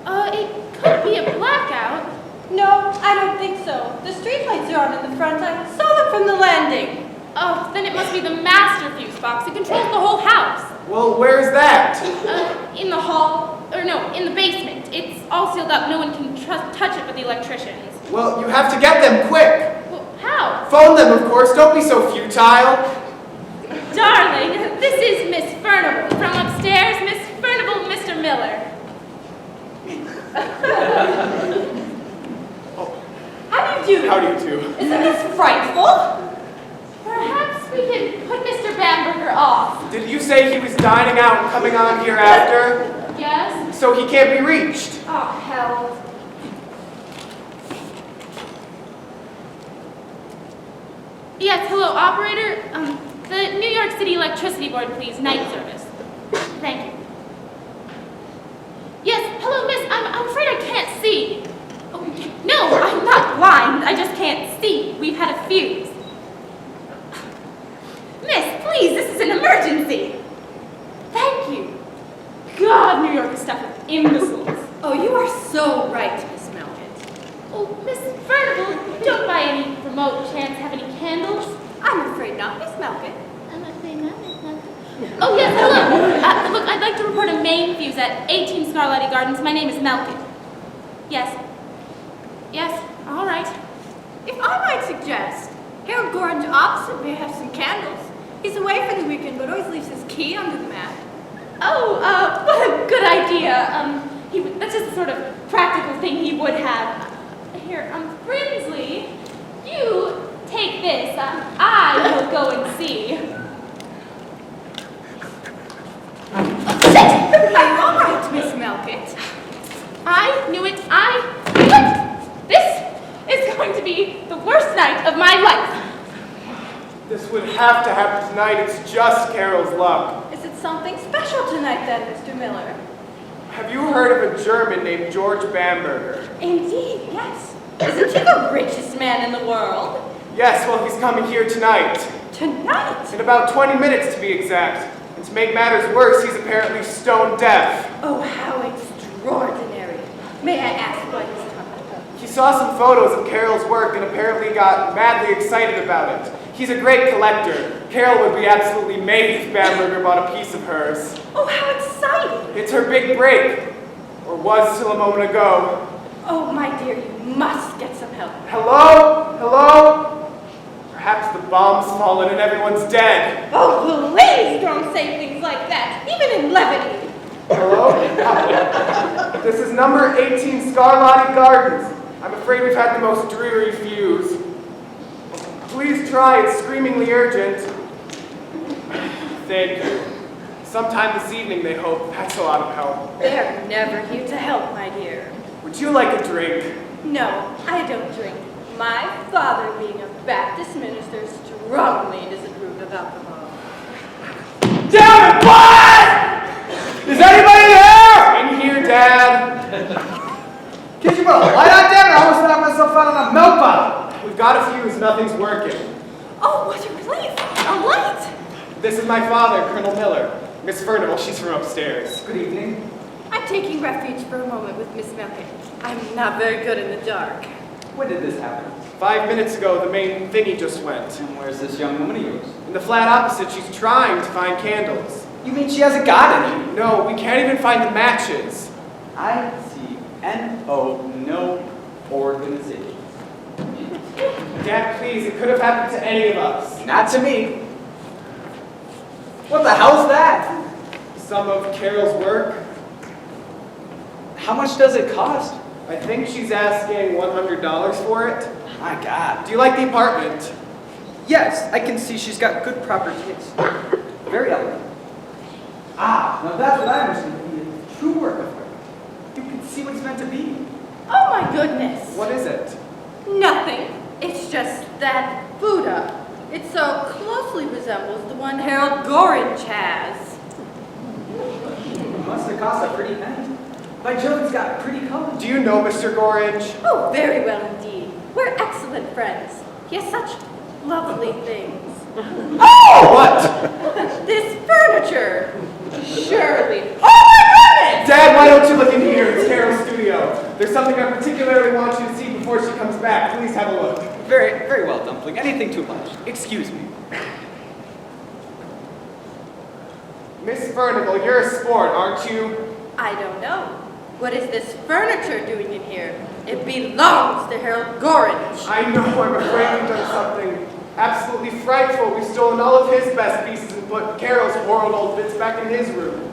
It could be a blackout. No, I don't think so. The street lights are on in the front. I saw them from the landing. Oh, then it must be the master fuse box. It controls the whole house. Well, where's that? In the hall, or no, in the basement. It's all sealed up. No one can touch it but the electricians. Well, you have to get them quick. Well, how? Phone them, of course. Don't be so futile. Darling, this is Miss Furnival. From upstairs, Miss Furnival, Mr. Miller. How do you do? How do you do? Isn't this frightful? Perhaps we could put Mr. Bamberger off. Did you say he was dining out and coming on here after? Yes? So he can't be reached. Oh, hell. Yes, hello, operator. The New York City Electricity Board, please. Night service. Thank you. Yes, hello, miss. I'm afraid I can't see. Oh, no, I'm not blind. I just can't see. We've had a fuse. Miss, please, this is an emergency. Thank you. God, New York is stuffed with imbeciles. Oh, you are so right, Miss Malkit. Oh, Miss Furnival, don't by any remote chance have any candles? I'm afraid not, Miss Malkit. I'm afraid not, Miss Malkit. Oh, yes, hello. Look, I'd like to report a main fuse at 18 Scarlatti Gardens. My name is Malkit. Yes. Yes, all right. If I might suggest, Harold Gordon's opposite may have some candles. He's away for the weekend, but always leaves his key under the mat. Oh, what a good idea. That's just the sort of practical thing he would have. Here, Brinsley, you take this. I will go and see. I knew it. This is going to be the worst night of my life. This would have to happen tonight. It's just Carol's luck. Is it something special tonight then, Mr. Miller? Have you heard of a German named George Bamberger? Indeed, yes. Isn't he the richest man in the world? Yes, well, he's coming here tonight. Tonight? In about 20 minutes, to be exact. And to make matters worse, he's apparently stone deaf. Oh, how extraordinary. May I ask what he's talking about? He saw some photos of Carol's work and apparently got madly excited about it. He's a great collector. Carol would be absolutely made if Bamberger bought a piece of hers. Oh, how exciting! It's her big break. Or was till a moment ago. Oh, my dear, you must get some help. Hello? Hello? Perhaps the bomb's fallen and everyone's dead. Oh, please don't say things like that, even in levity. Hello? This is number 18 Scarlatti Gardens. I'm afraid we've had the most dreary fuse. Please try, it's screamingly urgent. Thank you. Sometime this evening, they hope. That's a lot of help. They're never here to help, my dear. Would you like a drink? No, I don't drink. My father, being a Baptist minister, strongly disapproved of alcohol. Damn it, what? Is anybody there? In here, Dad. Can't you put a light on, damn it? I almost knocked myself out on a milk bottle. We've got a fuse, nothing's working. Oh, what a relief! A light! This is my father, Colonel Miller. Miss Furnival, she's from upstairs. Good evening. I'm taking refuge for a moment with Miss Melkin. I'm not very good in the dark. When did this happen? 5 minutes ago, the main thingy just went. And where's this young woman of yours? In the flat opposite, she's trying to find candles. You mean she hasn't got any? No, we can't even find the matches. I-C-N-O, no organization. Dad, please, it could have happened to any of us. Not to me. What the hell's that? Some of Carol's work. How much does it cost? I think she's asking $100 for it. My God. Do you like the apartment? Yes, I can see she's got good proper taste. Very elegant. Ah, now that's what I understand to be a true work of art. You can see what it's meant to be. Oh my goodness! What is it? Nothing. It's just that Buddha. It so closely resembles the one Harold Gorringe has. It must have cost a pretty penny. My Jove, it's got pretty colors. Do you know Mr. Gorringe? Oh, very well indeed. We're excellent friends. He has such lovely things. Oh! What? This furniture. Surely. Oh my goodness! Dad, why don't you look in here? It's Carol's studio. There's something I particularly want you to see before she comes back. Please have a look. Very, very well, Dumpling. Anything to oblige. Excuse me. Miss Furnival, you're a sport, aren't you? I don't know. What is this furniture doing in here? It belongs to Harold Gorringe. I know, I'm afraid we've done something absolutely frightful. We've stolen all of his best pieces and put Carol's horrid old bits back in his room.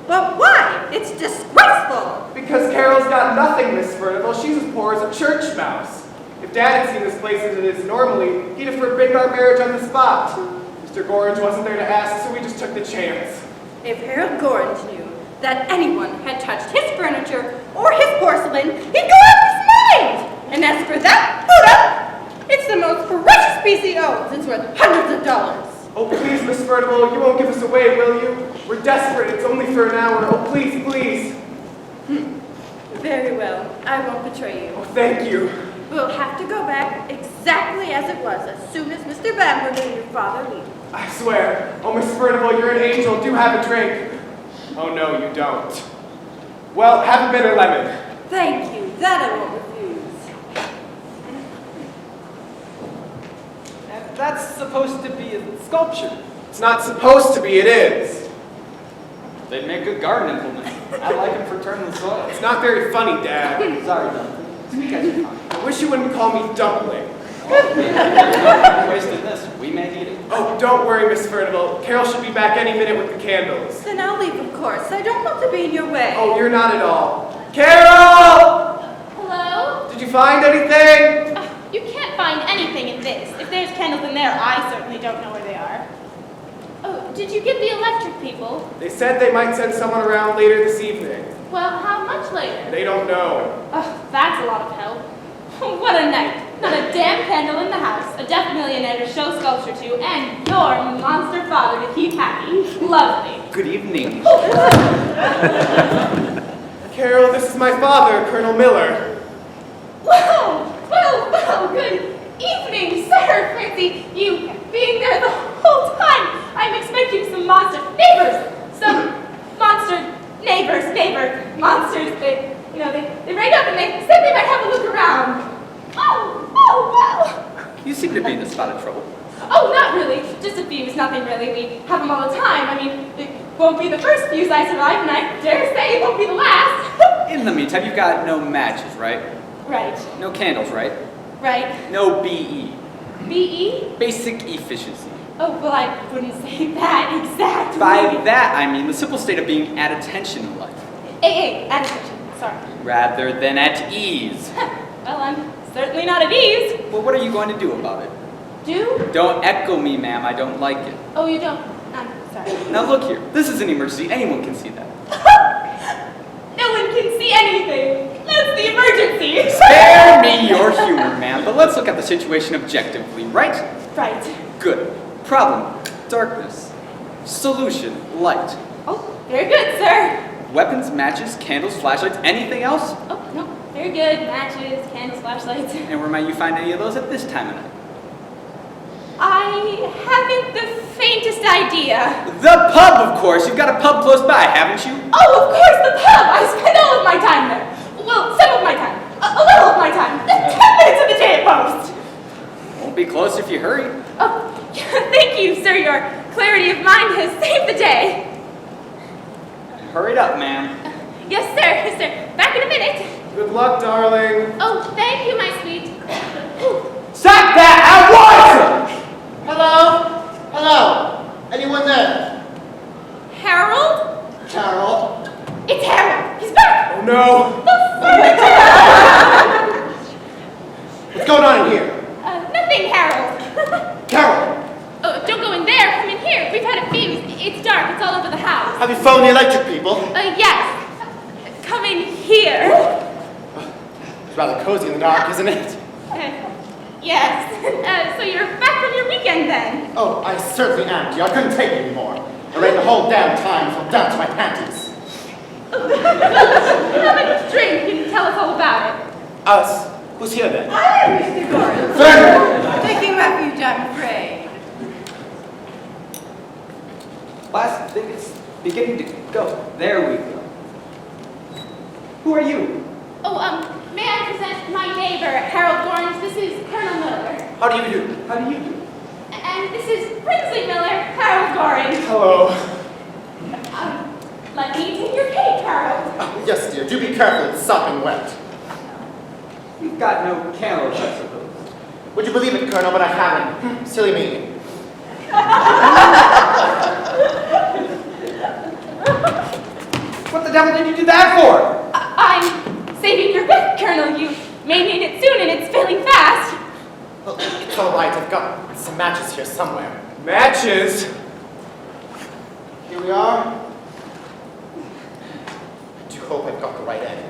But why? It's disgraceful. Because Carol's got nothing, Miss Furnival. She's as poor as a church mouse. If Dad had seen this place as it is normally, he'd have forbidden our marriage on the spot. Mr. Gorringe wasn't there to ask, so we just took the chance. If Harold Gorringe knew that anyone had touched his furniture or his porcelain, he'd go out of his mind! And as for that Buddha, it's the most precious piece he owns. It's worth hundreds of dollars. Oh, please, Miss Furnival, you won't give us away, will you? We're desperate. It's only for an hour. Oh, please, please. Very well. I won't betray you. Oh, thank you. We'll have to go back exactly as it was as soon as Mr. Bamberger and your father leave. I swear. Oh, Miss Furnival, you're an angel. Do have a drink. Oh, no, you don't. Well, have a bitter lemon. Thank you. That I won't refuse. That's supposed to be a sculpture. It's not supposed to be, it is. They'd make good garden implements. I like them for turning the soil. It's not very funny, Dad. Sorry, Dumpling. You guys are fine. I wish you wouldn't call me Dumpling. Wasted this. We may need it. Oh, don't worry, Miss Furnival. Carol should be back any minute with the candles. Then I'll leave, of course. I don't want to be in your way. Oh, you're not at all. Carol! Hello? Did you find anything? You can't find anything in this. If there's candles in there, I certainly don't know where they are. Oh, did you get the electric people? They said they might send someone around later this evening. Well, how much later? They don't know. Oh, that's a lot of help. What a night. Not a damn candle in the house, a deaf millionaire to show sculpture to, and your monster father to keep happy. Lovely. Good evening. Carol, this is my father, Colonel Miller. Well, good evening, sir. Fancy you being there the whole time. I'm expecting some monsters. They rang up and they said they might have a look around. Oh, well. You seem to be in a spot of trouble. Oh, not really. Just a fuse, nothing really. We have them all the time. I mean, it won't be the first fuse I survive, and I dare say it won't be the last. In the meantime, you've got no matches, right? Right. No candles, right? Right. No BE. BE? Basic efficiency. Oh, well, I wouldn't say that exactly. By that, I mean the simple state of being at attention in life. At attention. Sorry. Rather than at ease. Well, I'm certainly not at ease. Well, what are you going to do about it? Do? Don't echo me, ma'am. I don't like it. Oh, you don't? I'm sorry. Now look here. This is an emergency. Anyone can see that. No one can see anything. That's the emergency. Spare me your humor, ma'am. But let's look at the situation objectively, right? Right. Good. Problem. Darkness. Solution. Light. Oh, very good, sir. Weapons, matches, candles, flashlights, anything else? Oh, no. Very good. Matches, candles, flashlights. And where might you find any of those at this time of night? I haven't the faintest idea. The pub, of course. You've got a pub close by, haven't you? Oh, of course, the pub. I spend all of my time there. Well, some of my time. A little of my time. 10 minutes of the day at most. Won't be close if you hurry. Oh, thank you, sir. Your clarity of mind has saved the day. Hurry it up, ma'am. Yes, sir. Yes, sir. Back in a minute. Good luck, darling. Oh, thank you, my sweet. Stop that at once! Hello? Anyone there? Harold? Carol? It's Harold. He's back. Oh, no. What's going on in here? Nothing, Harold. Carol, Oh, don't go in there. Come in here. We've had a fuse. It's dark. It's all over the house. have you phoned the electric people? Yes. Come in here. It's rather cozy in the dark, isn't it? Yes. So you're back from your weekend then? Oh, I certainly am, dear. I couldn't take it anymore. I ran the whole damn time from down to my panties. Have a drink and tell us all about it. Us? Who's here then? Hi, Mr. Gordon. Fern! Taking refuge, I'm afraid. Last thing is beginning to go. There we go. Who are you? Oh, may I present my neighbor, Harold Gorns? This is Colonel Miller. How do you do? How do you do? And this is Prinsley Miller, Harold Gorns. Hello. Let me take your cake, Harold. Oh, yes, dear. Do be careful. It's sopping wet. You've got no candles, I suppose. Would you believe it, Colonel, but I haven't. Silly me. What the devil did you do that for? I'm saving your wick, Colonel. You may need it soon, and it's failing fast. Well, it's all right. I've got some matches here somewhere. Matches? Here we are. I do hope I've got the right end.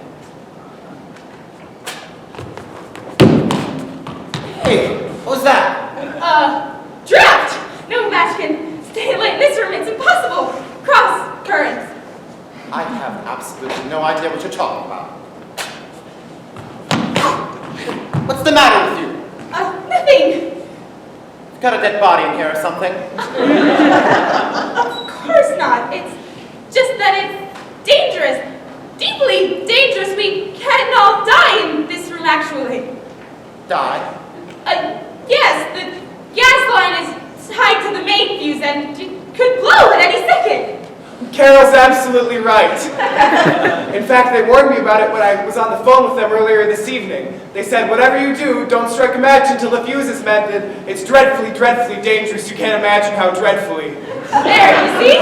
Hey, what was that? Draft! No match can stay lit in this room. It's impossible. Cross currents. I have absolutely no idea what you're talking about. What's the matter with you? Nothing. You've got a dead body in here or something? Of course not. It's just that it's dangerous. Deeply dangerous. We can all die in this room, actually. Die? Yes, the gas line is tied to the main fuse and it could blow at any second. Carol's absolutely right. In fact, they warned me about it when I was on the phone with them earlier this evening. They said, whatever you do, don't strike a match until the fuse is mended. It's dreadfully, dreadfully dangerous. You can't imagine how dreadfully. There, you see?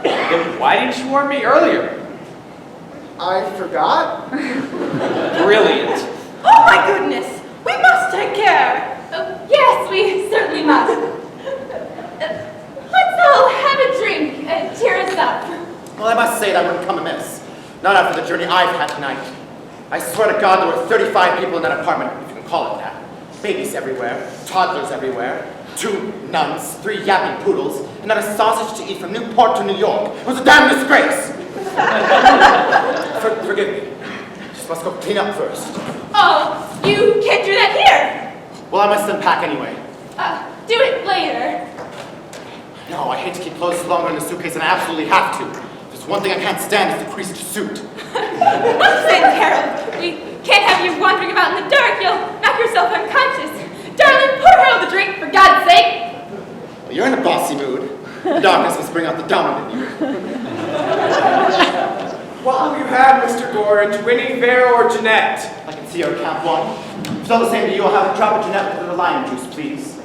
Then why didn't you warn me earlier? I forgot? Brilliant. Oh my goodness! We must take care! Yes, we certainly must. Let's all Not after the journey I've had tonight. I swear to God there were 35 people in that apartment, if you can call it that. Babies everywhere, toddlers everywhere, 2 nuns, 3 yapping poodles, and not a sausage to eat from Newport to New York. It was a damn disgrace! Forgive me. Just must go clean up first. Oh, you can't do that here. Well, I must unpack anyway. Do it later. No, I hate to keep clothes longer in the suitcase, and I absolutely have to. There's one thing I can't stand is the creased suit. Listen, Harold, we can't have you wandering about in the dark. You'll knock yourself unconscious. Darling, pour Harold a drink, for God's sake. Well, you're in a bossy mood. The darkness must bring out the dominant in you. What will you have, Mr. Gorge? Winnie, Vera, or Jeanette? I can see you're Camp 1. If it's all the same to you, I'll have a drop of Jeanette with the lime juice, please.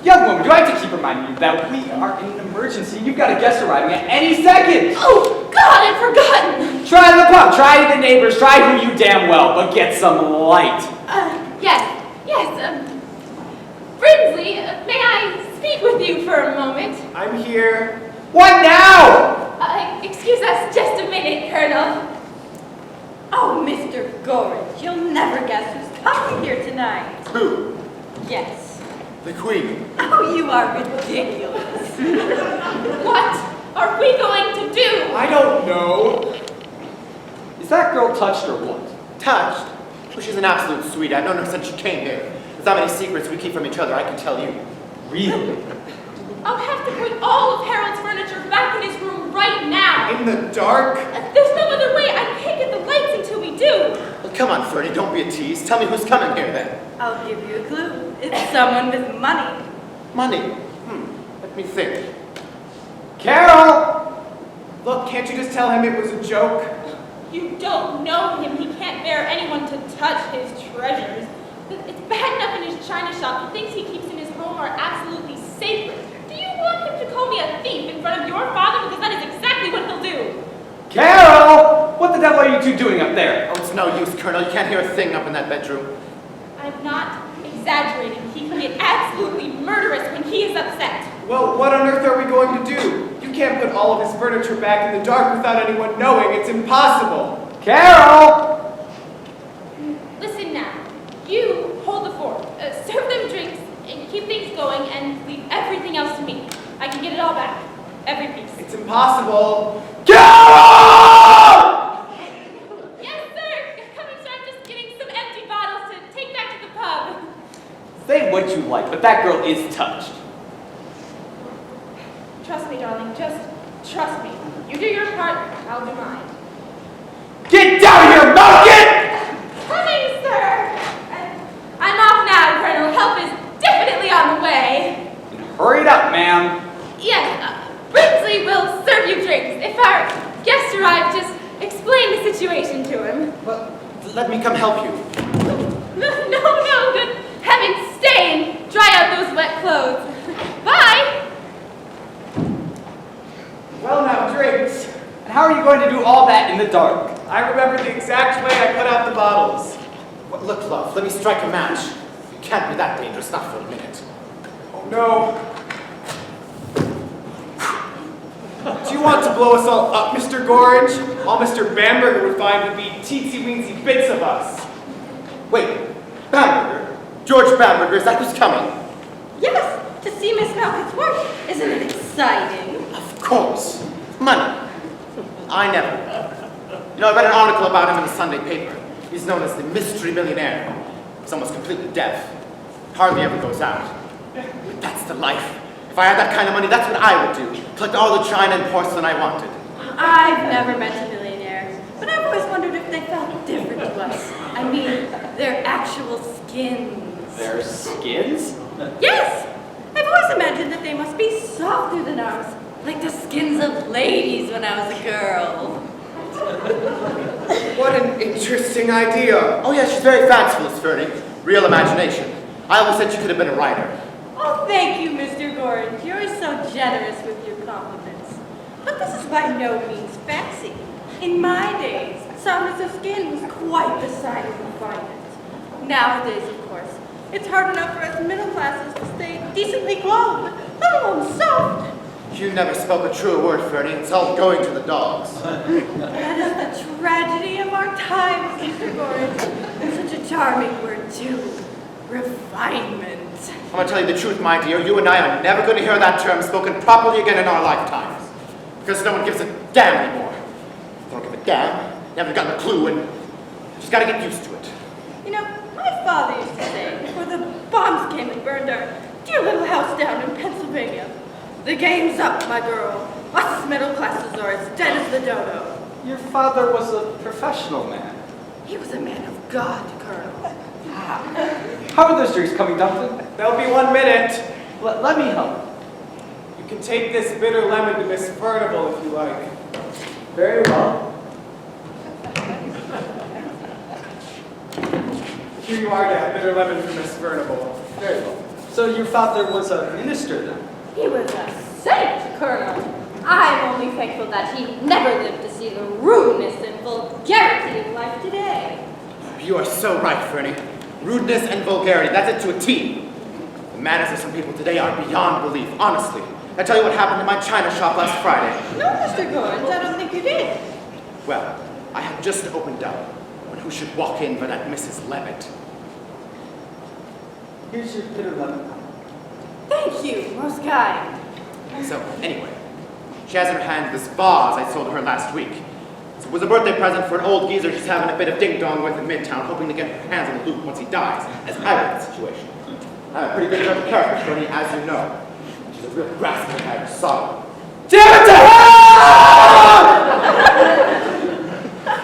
Young woman, do I have to keep reminding you that we are in an emergency? You've got a guest arriving at any second. Oh, God, I'd forgotten. Try the pub, try the neighbors, try who you damn well, but get some light. Yes, Brinsley, may I speak with you for a moment? I'm here. What now? Excuse us just a minute, Colonel. Oh, Mr. Gorge, you'll never guess who's coming here tonight. Who? Yes. The Queen. Oh, you are ridiculous. What are we going to do? I don't know. Is that girl touched or what? Touched? Well, she's an absolute sweet. I've known her since she came here. There's not many secrets we keep from each other, I can tell you. Really? I'll have to put all of Harold's furniture back in his room right now. In the dark? There's no other way. I can't get the lights until we do. Well, come on, Fernie, don't be a tease. Tell me who's coming here, then. I'll give you a clue. It's someone with money. Money? Let me think. Carol! Look, can't you just tell him it was a joke? You don't know him. He can't bear anyone to touch his treasures. It's bad enough in his china shop. The things he keeps in his home are absolutely sacred. Do you want him to call me a thief in front of your father? Because that is exactly what he'll do. Carol! What the devil are you two doing up there? Oh, it's no use, Colonel. You can't hear a thing up in that bedroom. I'm not exaggerating. He can get absolutely murderous when he is upset. Well, what on earth are we going to do? You can't put all of his furniture back in the dark without anyone knowing. It's impossible. Carol! Listen now. You hold the fort, serve them drinks, and keep things going, and leave everything else to me. I can get it all back. Every piece. It's impossible. Carol! Yes, sir! Coming, sir. I'm just getting some empty bottles to take back to the pub. Say what you like, but that girl is touched. Trust me, darling. Just trust me. You do your part, I'll do mine. Get down here, Malkin! Coming, sir! I'm off now, Colonel. Help is definitely on the way. Hurry it up, ma'am. Yes, Brinsley will serve you drinks. If our guest arrives, just explain the situation to him. Well, let me come help you. No, good heavens, stay and dry out those wet clothes. Bye! Well, now, drinks. And how are you going to do all that in the dark? I remember the exact way I put out the bottles. Well, look, love, let me strike a match. It can't be that dangerous, not for a minute. Oh, no. Do you want to blow us all up, Mr. Gorge? All Mr. Bamberger would find would be teensy-weensy bits of us. Wait, Bamberger? George Bamberger, is that who's coming? Yes, to see Miss Malkin's work. Isn't it exciting? Of course. Money. I never. You know, I read an article about him in the Sunday paper. He's known as the mystery millionaire. He's almost completely deaf. Hardly ever goes out. But that's the life. If I had that kind of money, that's what I would do. Collect all the china and porcelain I wanted. I've never met a millionaire, but I've always wondered if they felt different to us. I mean, their actual skins. Their skins? Yes! I've always imagined that they must be softer than ours, like the skins of ladies when I was a girl. What an interesting idea. Oh, yeah, she's very fanciful, Miss Fernie. Real imagination. I always said she could have been a writer. Oh, thank you, Mr. Gorge. You're so generous with your compliments. But this is by no means fancy. In my days, softness of skin was quite the sign of refinement. Nowadays, of course, it's hard enough for us middle classes to stay decently clothed, let alone soft. You never spoke a truer word, Fernie. It's all going to the dogs. That is the tragedy of our times, Mr. Gordon. Such a charming word, too. Refinement. I'm going to tell you the truth, my dear. You and I are never going to hear that term spoken properly again in our lifetimes. Because no one gives a damn anymore. If you don't give a damn, you haven't gotten a clue, and you just got to get used to it. You know, my father used to say, before the bombs came and burned our dear little house down in Pennsylvania, the game's up, my girl. Us middle classes are as dead as the dodo. Your father was a professional man. He was a man of God, Colonel. How are those drinks coming, Dumpling? There'll be 1 minute. Let me help. You can take this bitter lemon to Miss Furnival if you like. Very well. Here you are, Dad. Bitter lemon for Miss Furnival. Very well. So your father was a minister then? He was a saint, Colonel. I'm only thankful that he never lived to see the rudeness and vulgarity of life today. You are so right, Fernie. Rudeness and vulgarity, that's it to a T. The manners of some people today are beyond belief, honestly. I tell you what happened in my china shop last Friday. No, Mr. Gordon, I don't think you did. Well, I had just opened up, when who should walk in but that Mrs. Levitt. Here's your bitter lemon. Thank you, most kind. So, anyway, she has in her hand this vase I sold her last week. It was a birthday present for an old geezer she's having a bit of ding-dong with in Midtown, hoping to get her hands on the loot once he dies, as I read the situation. I have a pretty good judge of character, Fernie, as you know. She's a real rascal if I ever saw her. Damn it to hell!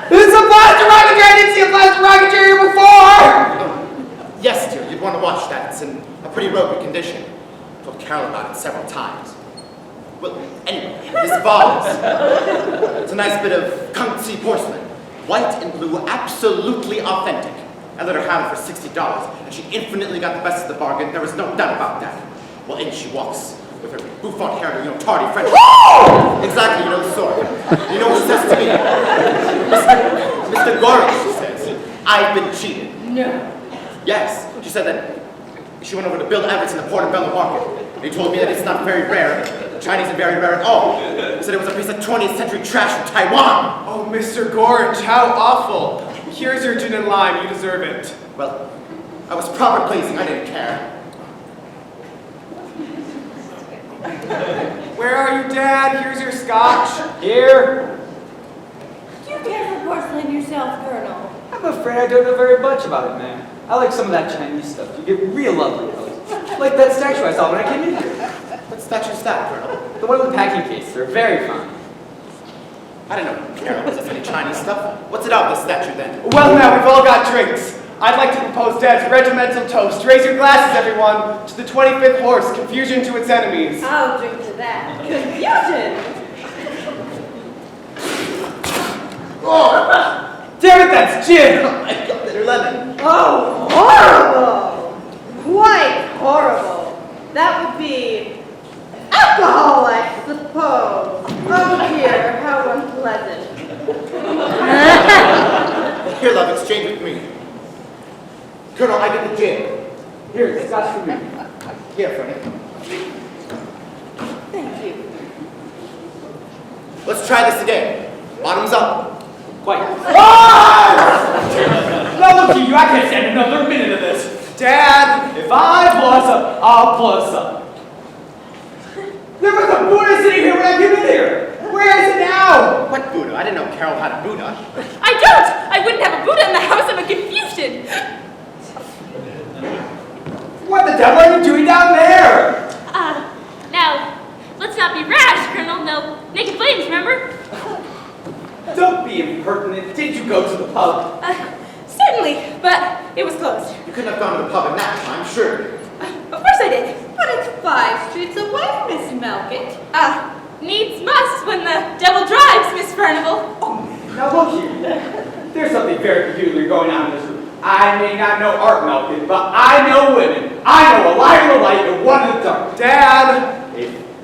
This is a blaster rocketry! I didn't see a blaster rocketry here before! Yes, dear, you'd want to watch that. It's in a pretty ropey condition. I told Carol about it several times. Well, anyway, this vase. It's a nice bit of Kungsi porcelain. White and blue, absolutely authentic. I let her have it for $60, and she infinitely got the best of the bargain. There was no doubt about that. Well, in she walks, with her bouffant hairdo, tardy French. Exactly, you know the sort. You know what she says to me? Mr. Gorham, she says, I've been cheated. No. Yes, she said that she went over to Bill Everett's in the Portobello Market. And he told me that it's not very rare. Chinese are very rare at all. He said it was a piece of 20th century trash from Taiwan. Oh, Mr. Gorge, how awful. Here's your gin and lime. You deserve it. Well, I was proper pleasing. I didn't care. Where are you, Dad? Here's your scotch. Here. Do you care for porcelain yourself, Colonel? I'm afraid I don't know very much about it, ma'am. I like some of that Chinese stuff. You get real lovely colors. Like that statue I saw when I came in here. What statue's that, Colonel? The one in the packing case. They're very fine. I don't know, Carol. Is this any Chinese stuff? What's it out, this statue, then? Well, now we've all got drinks. I'd like to propose Dad's regimental toast. Raise your glasses, everyone, to the 25th horse, confusion to its enemies. I'll drink to that. Confusion! Oh! Damn it, that's gin! Oh my God, bitter lemon. Oh, horrible! Quite horrible. That would be alcohol, I suppose. Oh dear, how unpleasant. Here, love, exchange with me. Colonel, I get the gin. Here, it's got for me. Here, Fernie. Thank you. Let's try this again. Bottoms up. Quite. Now look at you, I can't stand another minute of this. Dad! If I plus up, I'll plus up. There was a Buddha sitting here when I came in here. Where is it now? What Buddha? I didn't know Carol had a Buddha. I don't! I wouldn't have a Buddha in the house of a Confucian! What the devil are you doing down there? Now, let's not be rash, Colonel. No naked flames, remember? Don't be impertinent. Did you go to the pub? Certainly, but it was closed. You couldn't have gone to the pub in that time, sure. Of course I did. But it's 5 streets away, Miss Melkett. Needs must when the devil drives, Miss Furnival. Now look here. There's something very peculiar going on in this room. I may not know art, Malkin, but I know women. I know a light in the light and one in the dark. Dad!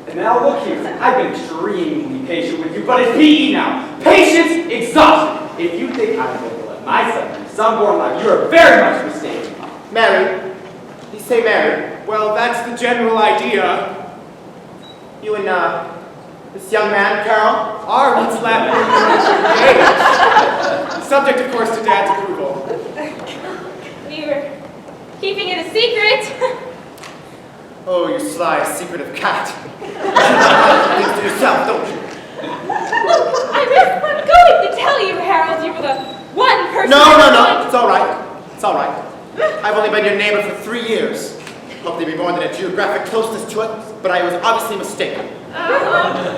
And now look here. I've been extremely patient with you, but it's PE now. Patience exhausted. If you think I'm going to let my son be some born life, you are very much mistaken. Mary. Please say Mary. Well, that's the general idea. You and, this young man, Carol? Are what's left engaged. Subject, of course, to Dad's approval. We were keeping it a secret. Oh, you sly, secretive cat. You keep things to yourself, don't you? I was going to tell you, Harold, you were the one person. No. It's all right. It's all right. I've only been your neighbor for 3 years. Hoped to be more than a geographic closeness to it, but I was obviously mistaken.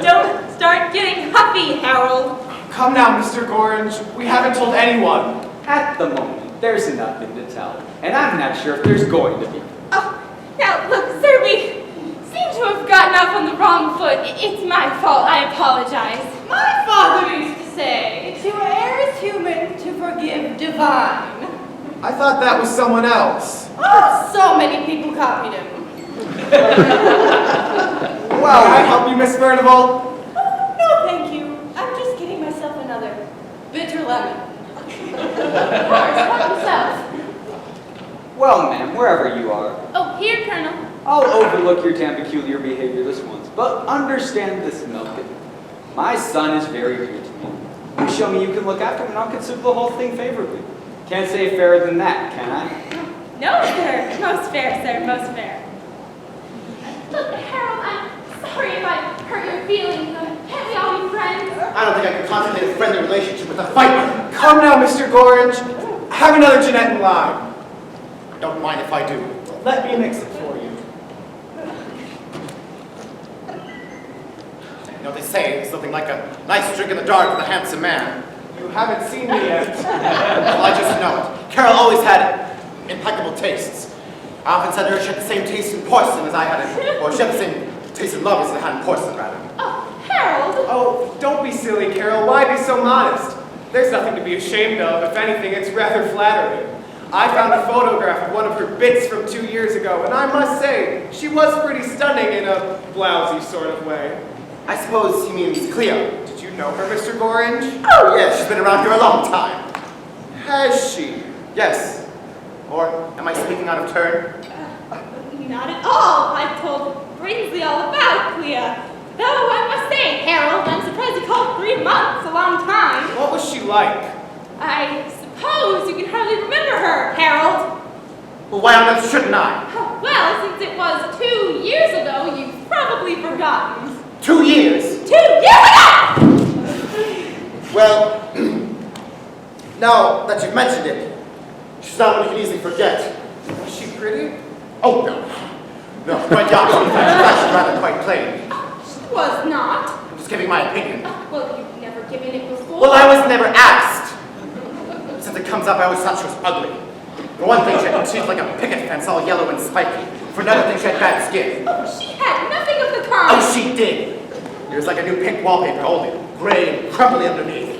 Don't start getting huffy, Harold. Come now, Mr. Gorange. We haven't told anyone. At the moment, there's nothing to tell. And I'm not sure if there's going to be. Oh, now look, sir, we seem to have gotten off on the wrong foot. It's my fault. I apologize. My father used to say, to err is human, to forgive divine. I thought that was someone else. Oh, so many people copied him. Well, can I help you, Miss Furnival? Oh, no, thank you. I'm just getting myself another bitter lemon. Help yourself. Well, ma'am, wherever you are, Oh, here, Colonel. I'll overlook your damn peculiar behavior this once, but understand this, Milton. My son is very dear to me. You show me you can look after him, and I'll consider the whole thing favorably. Can't say fairer than that, can I? No, sir. Most fair, sir. Most fair. Look, Harold, I'm sorry if I hurt your feelings. Can't we all be friends? I don't think I can contemplate a friendly relationship with a fighter. Come now, Mr. Gorange. Have another Jeanette in line. Don't mind if I do. Let me mix it for you. You know, they say there's nothing like a nice drink in the dark with a handsome man. You haven't seen me yet. Well, I just know it. Carol always had impeccable tastes. I often said to her she had the same taste in porcelain as I had in, or she had the same taste in love as I had in porcelain, rather. Oh, Harold. Oh, don't be silly, Carol. Why be so modest? There's nothing to be ashamed of. If anything, it's rather flattering. I found a photograph of one of her bits from 2 years ago, and I must say, she was pretty stunning in a blousy sort of way. I suppose he means Cleo. Did you know her, Mr. Gorange? Oh, yes, she's been around here a long time. Has she? Yes. Or am I speaking out of turn? Not at all. I've told Brinsley all about Clea. Though I must say, Harold, I'm surprised you called 3 months a long time. What was she like? I suppose you can hardly remember her, Harold. Well, why on earth shouldn't I? Well, since it was 2 years ago, you've probably forgotten. 2 years? 2 years ago! Well, now that you've mentioned it, she's not one you can easily forget. Was she pretty? Oh, no. No, quite the opposite. In fact, she's actually rather quite plain. She was not. I'm just giving my opinion. Well, you've never given it before. Well, I was never asked. Since it comes up, I always thought she was ugly. For one thing, she was like a picket fence, all yellow and spiky. For another thing, she had bad skin. She had nothing of the kind. Oh, she did. It was like a new pink wallpaper, only gray and crumbly underneath.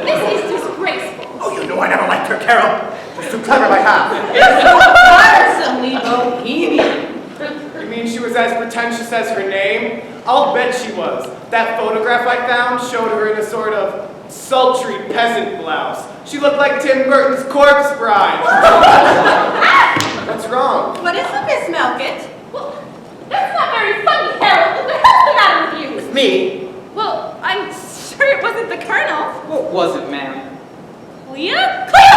This is disgraceful. Oh, you know I never liked her, Carol. She's too clever by half. You're so tiresomely bohemian. You mean she was as pretentious as her name? I'll bet she was. That photograph I found showed her in a sort of sultry peasant blouse. She looked like Tim Burton's corpse bride. What's wrong? What is it, Miss Melkett? Well, that's not very funny, Harold. What the hell's the matter with you? With me? Well, I'm sure it wasn't the Colonel. What was it, ma'am? Clea? Clea!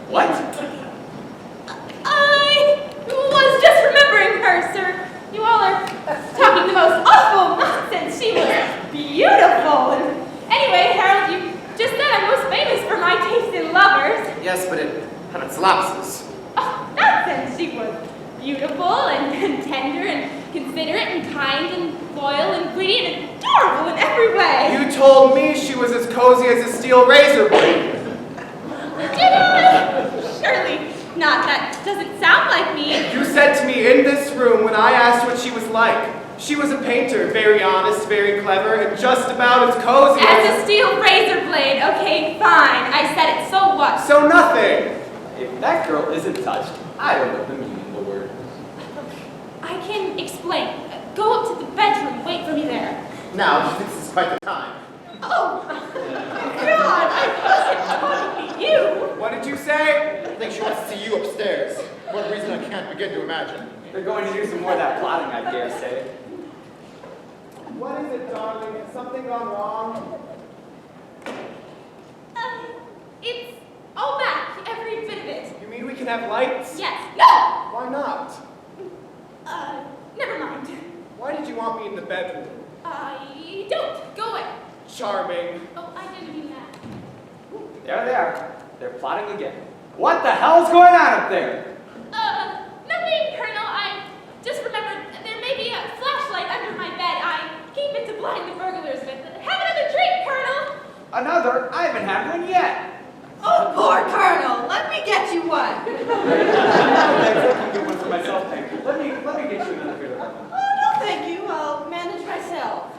What? I was just remembering her, sir. You all are talking the most awful nonsense. She was beautiful. And anyway, Harold, you just said I'm most famous for my taste in lovers. Yes, but it had its lapses. Oh, nonsense. She was beautiful and tender and considerate and kind and loyal and witty and adorable in every way. You told me she was as cozy as a steel razor blade. Did I? Surely not. That doesn't sound like me. You said to me in this room when I asked what she was like. She was a painter, very honest, very clever, and just about as cozy As a steel razor blade. Okay, fine. I said it. So what? So nothing. If that girl isn't touched, I don't know the meaning of the word. I can explain. Go up to the bedroom. Wait for me there. Now, this is quite the time. Oh, God, I wasn't talking to you. What did you say? I think she wants to see you upstairs. For a reason I can't begin to imagine. They're going to do some more of that plotting, I dare say. What is it, darling? Has something gone wrong? It's all back, every bit of it. You mean we can have lights? Yes. No! Why not? Never mind. Why did you want me in the bedroom? I don't. Go away. Charming. Oh, I didn't mean that. There they are. They're plotting again. What the hell's going on up there? Nothing, Colonel. I just remembered there may be a flashlight under my bed. I keep it to blind the burglars with. Have another drink, Colonel. Another? I haven't had one yet. Oh, poor Colonel. Let me get you one. Thanks, I can get one for myself, thank you. Let me get you another bit of that one. Oh, no, thank you. I'll manage myself.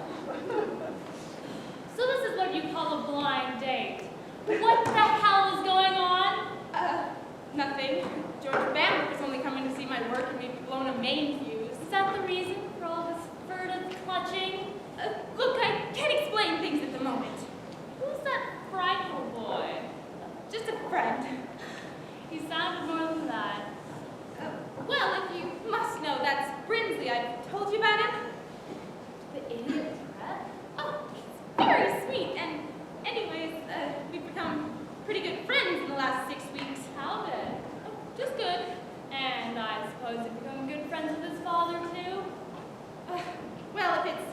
So this is what you call a blind date. What the hell is going on? Nothing. George Bamber is only coming to see my work and maybe blown a main fuse. Is that the reason for all this furtive clutching? Look, I can't explain things at the moment. Who's that frightful boy? Just a friend. He sounded more than that. Well, if you must know, that's Brinsley. I've told you about him. The idiot threat? Oh, he's very sweet. And anyways, we've become pretty good friends in the last 6 weeks. How good? Oh, just good. And I suppose you've become good friends with his father, too? Well, if it's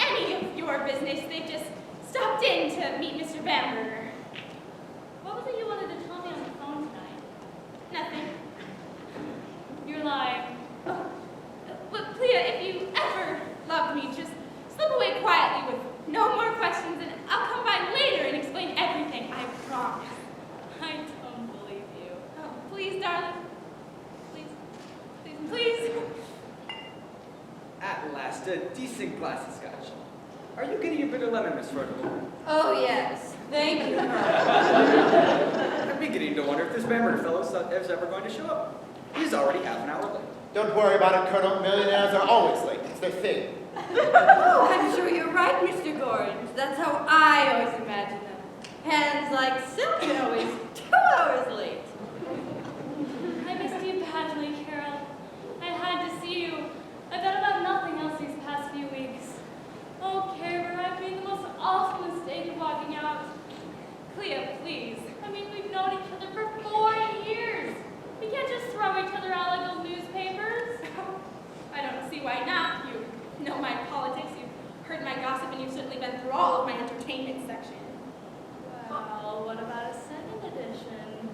any of your business, they've just stopped in to meet Mr. Bamberger. What was it you wanted to tell me on the phone tonight? Nothing. You're lying. But Clea, if you ever loved me, just slip away quietly with no more questions, and I'll come by later and explain everything, I promise. I don't believe you. Oh, please, darling. Please. Please, please. At last, a decent glass of scotch. Are you getting a bit of lemon, Miss Vertical? Oh, yes. Thank you, Colonel. I'm beginning to wonder if this Bamberger fellow is ever going to show up. He's already half an hour late. Don't worry about it, Colonel. Millionaires are always late. It's their thing. Oh, I'm sure you're right, Mr. Gorge. That's how I always imagine them. Hands like silk and always 2 hours late. I missed you badly, Carol. I had to see you. I thought about nothing else these past few weeks. Oh, Carver, I've made the most awful mistake of walking out. Clea, please. I mean, we've known each other for 4 years. We can't just throw each other out like old newspapers. I don't see why not. You know my politics, you've heard my gossip, and you've certainly been through all of my entertainment section. Well, what about a second edition?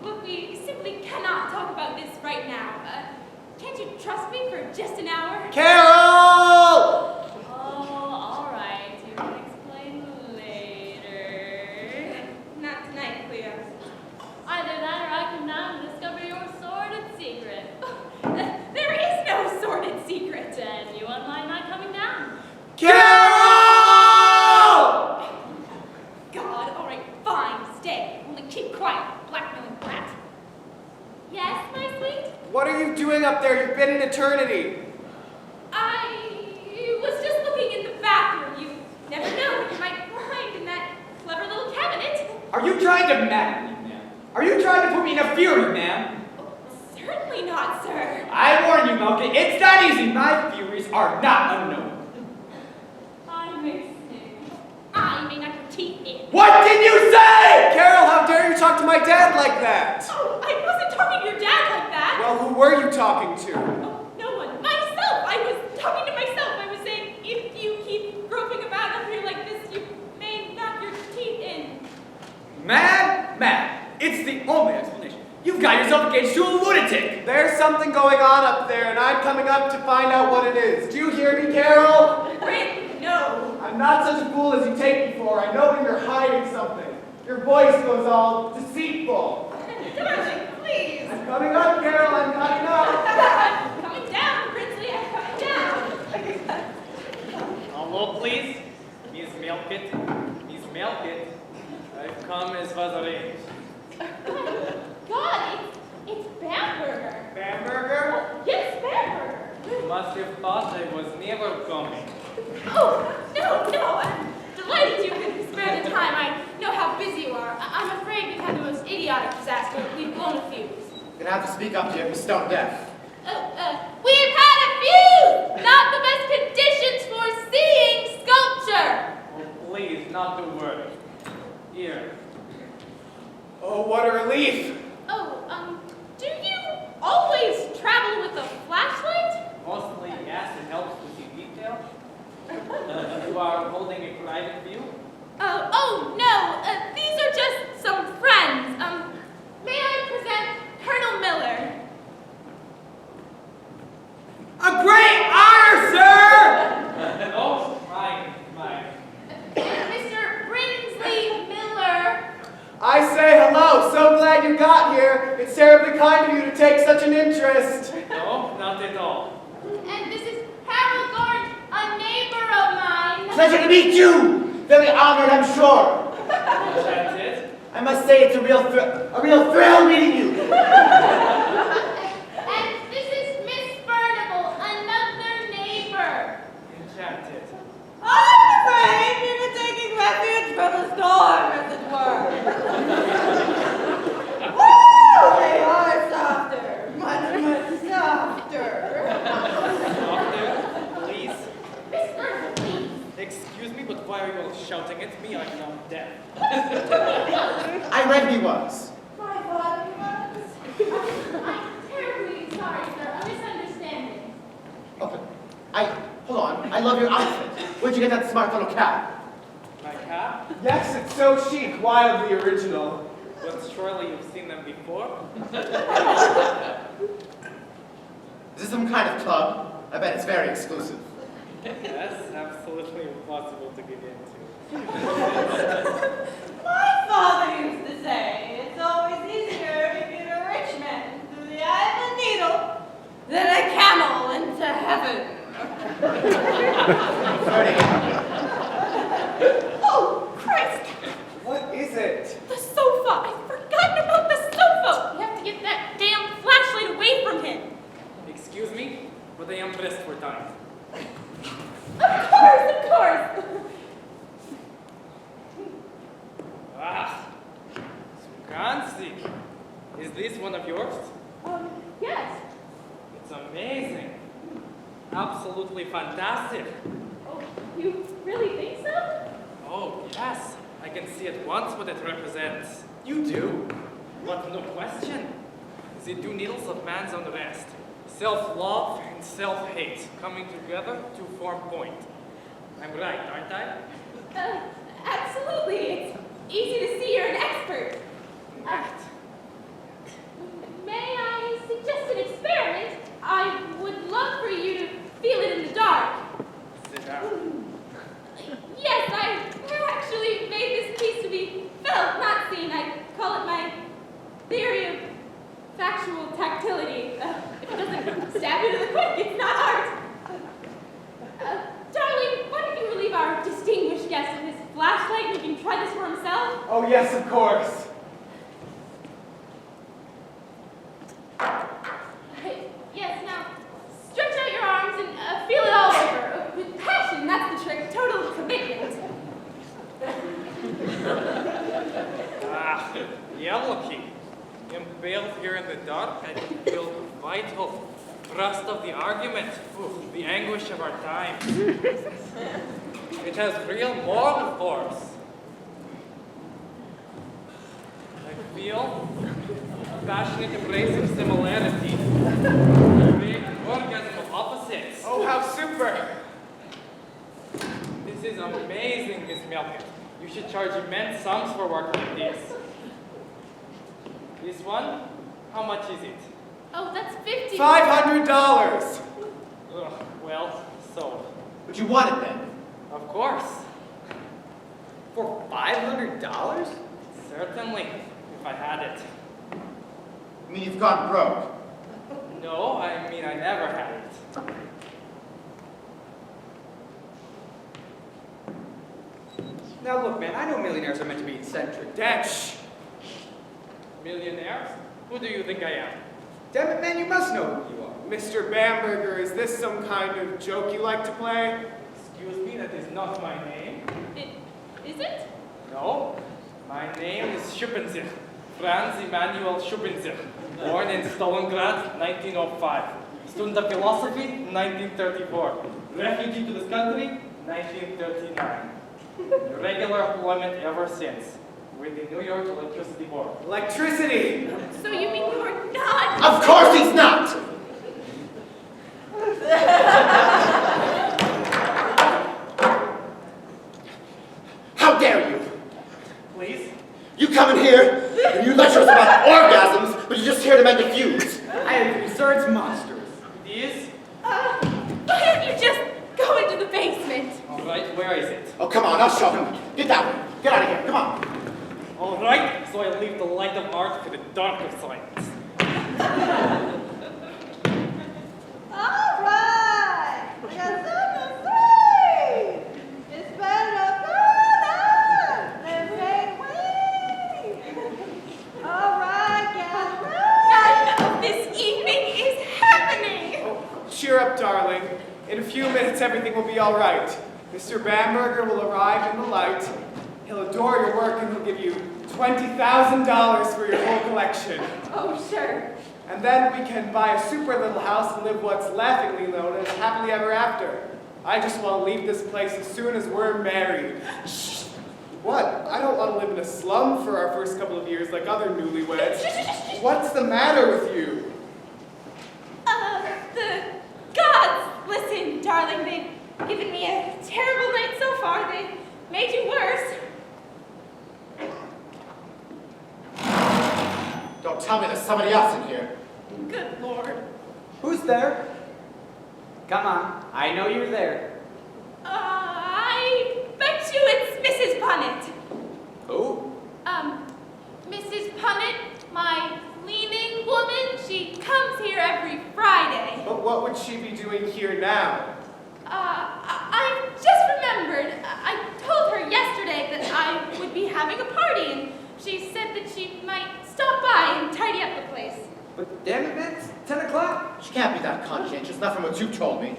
Look, we simply cannot talk about this right now. Can't you trust me for just an hour? Carol! Oh, all right. You can explain later. Not tonight, Clea. Either that or I come down and discover your sordid secret. There is no sordid secret. Then you won't mind my coming down. Carol! God, all right, fine, stay. Only keep quiet, blackmailing brat. Yes, my sweet? What are you doing up there? You've been in eternity. I was just looking in the bathroom. You never know what you might find in that clever little cabinet. Are you trying to madden me, ma'am? Are you trying to put me in a fury, ma'am? Certainly not, sir. I warn you, Mocha, it's not easy. My furies are not unknown. I may sing. I may knock your teeth in. What did you say? Carol, how dare you talk to my dad like that? Oh, I wasn't talking to your dad like that. Well, who were you talking to? Oh, no one. Myself. I was talking to myself. I was saying, if you keep groping about up here like this, you may knock your teeth in. Mad? Mad. It's the only explanation. You've got yourself engaged to a lunatic. There's something going on up there, and I'm coming up to find out what it is. Do you hear me, Carol? Rick, no. I'm not such a fool as you take me for. I know when you're hiding something. Your voice goes all deceitful. Darling, please. I'm coming up, Carol. I'm coming up. I'm coming down, Brinsley. I'm coming down. Hello, please. Miss Milkit. Miss Milkit. I've come as was arranged. God, it's Bamberger. Bamberger? Yes, Bamberger. You must have thought I was never coming. Oh, no. I'm delighted you could spare the time. I know how busy you are. I'm afraid we've had the most idiotic disaster. We've blown a fuse. You're gonna have to speak up, dear. You're stone deaf. We've had a fuse! Not the best conditions for not to worry. Here. Oh, what a relief! Oh, do you always travel with a flashlight? Mostly, yes, it helps to see detail. You are holding a private view? Oh, no, these are just some friends. May I present Colonel Miller? A great honor, sir! Oh, mine. Mr. Brinsley Miller. I say hello, so glad you got here. It's terribly kind of you to take such an interest. No, not at all. And this is Harold Gordon, a neighbor of mine. Pleasure to meet you! Very honored, I'm sure. That's it. I must say it's a real thrill meeting you. And this is Miss Burnable, another neighbor. Enchanted. I'm afraid you're taking refuge from the storm, as it were. Woo! They are softer. Much softer. Softer, please. Miss Burnable, please. Excuse me, but why are you all shouting at me? I'm not deaf. I read he was. My father was. I'm terribly sorry, sir. A misunderstanding. Okay. Hold on. I love your outfit. Where'd you get that smart little cap? My cap? Yes, it's so chic, wildly original. But surely you've seen them before? Is this some kind of club? I bet it's very exclusive. Yes, absolutely impossible to get into. My father used to say, it's always easier to get a rich man through the eye of a needle than a camel into heaven. Oh, Christ! What is it? The sofa! I've forgotten about the sofa! We have to get that damn flashlight away from him. Excuse me, but I am pressed for time. Of course! Ah, Sukansi. Is this one of yours? Yes. It's amazing. Absolutely fantastic. Oh, you really think so? Oh, yes. I can see at once what it represents. You do? But no question. The two needles of man's unrest. Self-love and self-hate coming together to form point. I'm right, aren't I? Absolutely. It's easy to see you're an expert. Right. May I suggest an experiment? I would love for you to feel it in the dark. Sit down. Yes, I actually made this piece to be felt, not seen. I call it my theory of factual tactility. If it doesn't stab you to the quick, it's not art. Darling, why don't you relieve our distinguished guest of his flashlight and he can try this for himself? Oh, yes, of course. Yes, now stretch out your arms and feel it all over. With passion, that's the trick. Total commitment. Ah, yellow key. Impaled here in the dark, I feel the vital thrust of the argument. Ooh, the anguish of our time. It has real moral force. I feel a passionate embrace of similarity. A big orgasm of opposites. Oh, how super. This is amazing, Miss Melkin. You should charge immense sums for work like this. This one, how much is it? Oh, that's $50. $500. Ugh, well, so. But you want it then? Of course. For $500? Certainly, if I had it. You mean you've gone broke? No, I mean I never had it. Now look, man, I know millionaires are meant to be eccentric. Dad, shh. Millionaires? Who do you think I am? Damn it, man, you must know who you are. Mr. Bamberger, is this some kind of joke you like to play? Excuse me, that is not my name. Is it? No, my name is Schuppenzer. Franz Emanuel Schuppenzer. Born in Stalingrad, 1905. Student of philosophy, 1934. Refugee to this country, 1939. Regular employment ever since, with the New York Electricity Board. Electricity! So you mean you're not? Of course he's not! How dare you? Please? You come in here and you lecture us about orgasms, but you're just here to mend a fuse. I agree, sir, it's monstrous. These? Why don't you just go into the basement? All right, where is it? Oh, come on, I'll show him. Get that way. Get out of here, come on. All right, so I leave the light of art for the dark of science. All right. I got something to say. It's better than and wait. All right, guys. None of this evening is happening. Oh, cheer up, darling. In a few minutes, everything will be all right. Mr. Bamberger will arrive in the light. He'll adore your work and he'll give you $20,000 for your whole collection. Oh, sure. And then we can buy a super little house and live what's laughingly known as happily ever after. I just want to leave this place as soon as we're married. Shh. What? I don't want to live in a slum for our first couple of years like other newlyweds. What's the matter with you? The gods, listen, darling, they've given me a terrible night so far. They made you worse. Don't tell me there's somebody else in here. Good Lord. Who's there? Come on, I know you're there. I bet you it's Mrs. Punnett. Who? Mrs. Punnett, my cleaning woman, she comes here every Friday. But what would she be doing here now? I just remembered. I told her yesterday that I would be having a party, and she said that she might stop by and tidy up the place. But damn it, it's 10 o'clock. She can't be that conscientious, not from what you told me.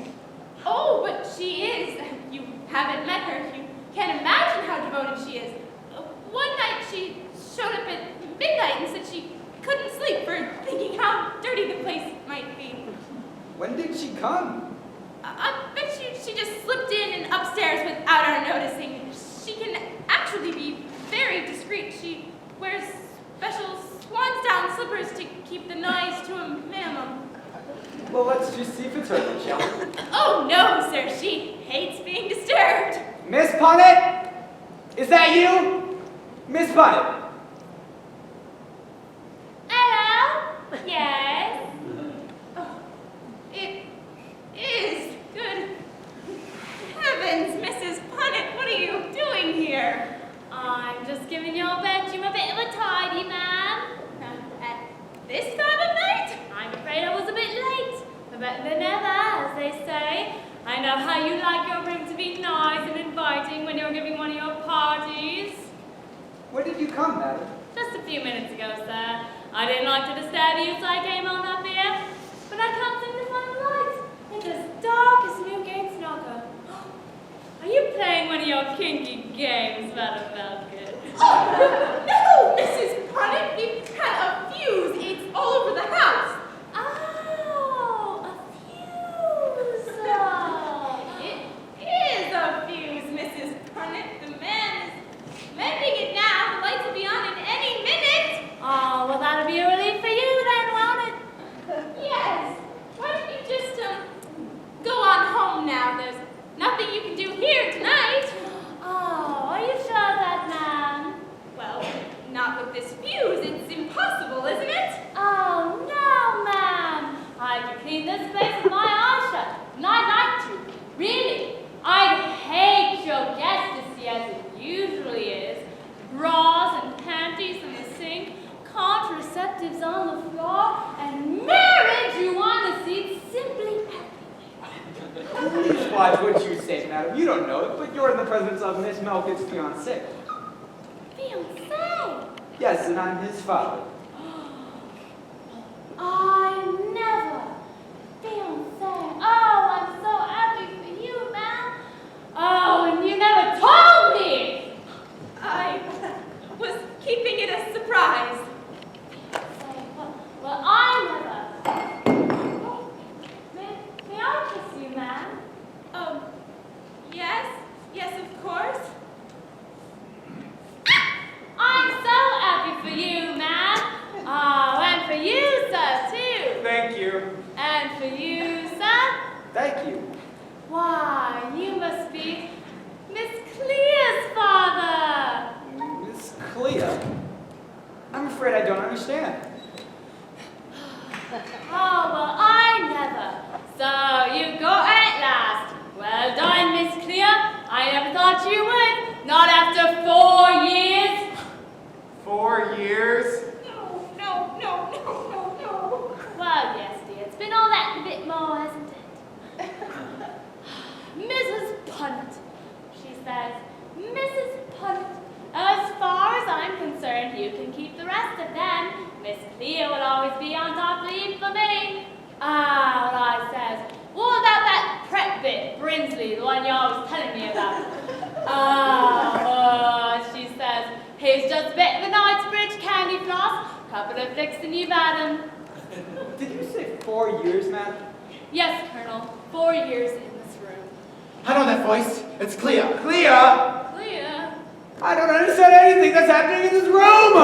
Oh, but she is. You haven't met her. You can't imagine how devoted she is. One night she showed up at midnight and said she couldn't sleep for thinking how dirty the place might be. When did she come? I bet she just slipped in and upstairs without our noticing. She can actually be very discreet. She wears special swan's-down slippers to keep the noise to a minimum. Well, let's just see if it's her then, shall we? Oh, no, sir. She hates being disturbed. Miss Punnett? Is that you? Miss Punnett? Hello? Yes? Oh, it is. Good heavens, Mrs. Punnett, what are you doing here? I'm just giving your bedroom a bit of a tidy, ma'am. At this time of night? I'm afraid I was a bit late. But better than never, as they say. I know how you like your room to be nice and inviting when you're giving one of your parties. When did you come, madam? Just a few minutes ago, sir. I didn't like to disturb you, so I came on up here. But I can't seem to find the lights. It's as dark as Newgate's knocker. Are you playing one of your kinky games, Madam Malkin? Oh, no, Mrs. Punnett, we've had a fuse. It's all over the house. Oh, a fuse. It is a fuse, Mrs. Punnett. The man is mending it now. The lights will be on in any minute. Oh, well, that'll be a relief for you then, won't it? Yes. Why don't you just go on home now? There's nothing you can do here tonight. Oh, are you sure of that, ma'am? Well, not with this fuse. It's impossible, isn't it? Oh, no, ma'am. I could clean this place with my eyes shut, and I'd like to. Really. I'd hate your guests to see as it usually is. Bras and panties in the sink, contraceptives on the floor, and marijuana seeds simply Please watch what you say, madam. You don't know it, but you're in the presence of Miss Malkin's fiancé. Fiancé? Yes, and I'm his father. I never. Fiancé. Oh, I'm so happy for you, ma'am. Oh, and you never told me. I was keeping it a surprise. Well, I never. Oh, may I kiss you, ma'am? Yes, yes, of course. And for you, sir? Thank you. Why, you must be Miss Clea's father. Miss Clea? I'm afraid I don't understand. Oh, well, I never. So you got it at last. Well done, Miss Clea. I never thought you would. Not after 4 years. 4 years? No. Well, yes, dear. It's been all that and a bit more, hasn't it? Mrs. Punnett, she says. Mrs. Punnett, as far as I'm concerned, you can keep the rest of them. Miss Clea will always be on top leave for me. Ah, well, I says, what about that prep bit, Brinsley, the one you're always telling me about? She says, here's just a bit of a Knightsbridge candy floss, couple of flicks and you've had 'em. Did you say 4 years, ma'am? Yes, Colonel, 4 years in this room. I know that voice. It's Clea. Clea! Clea? I don't understand anything that's happening in this room!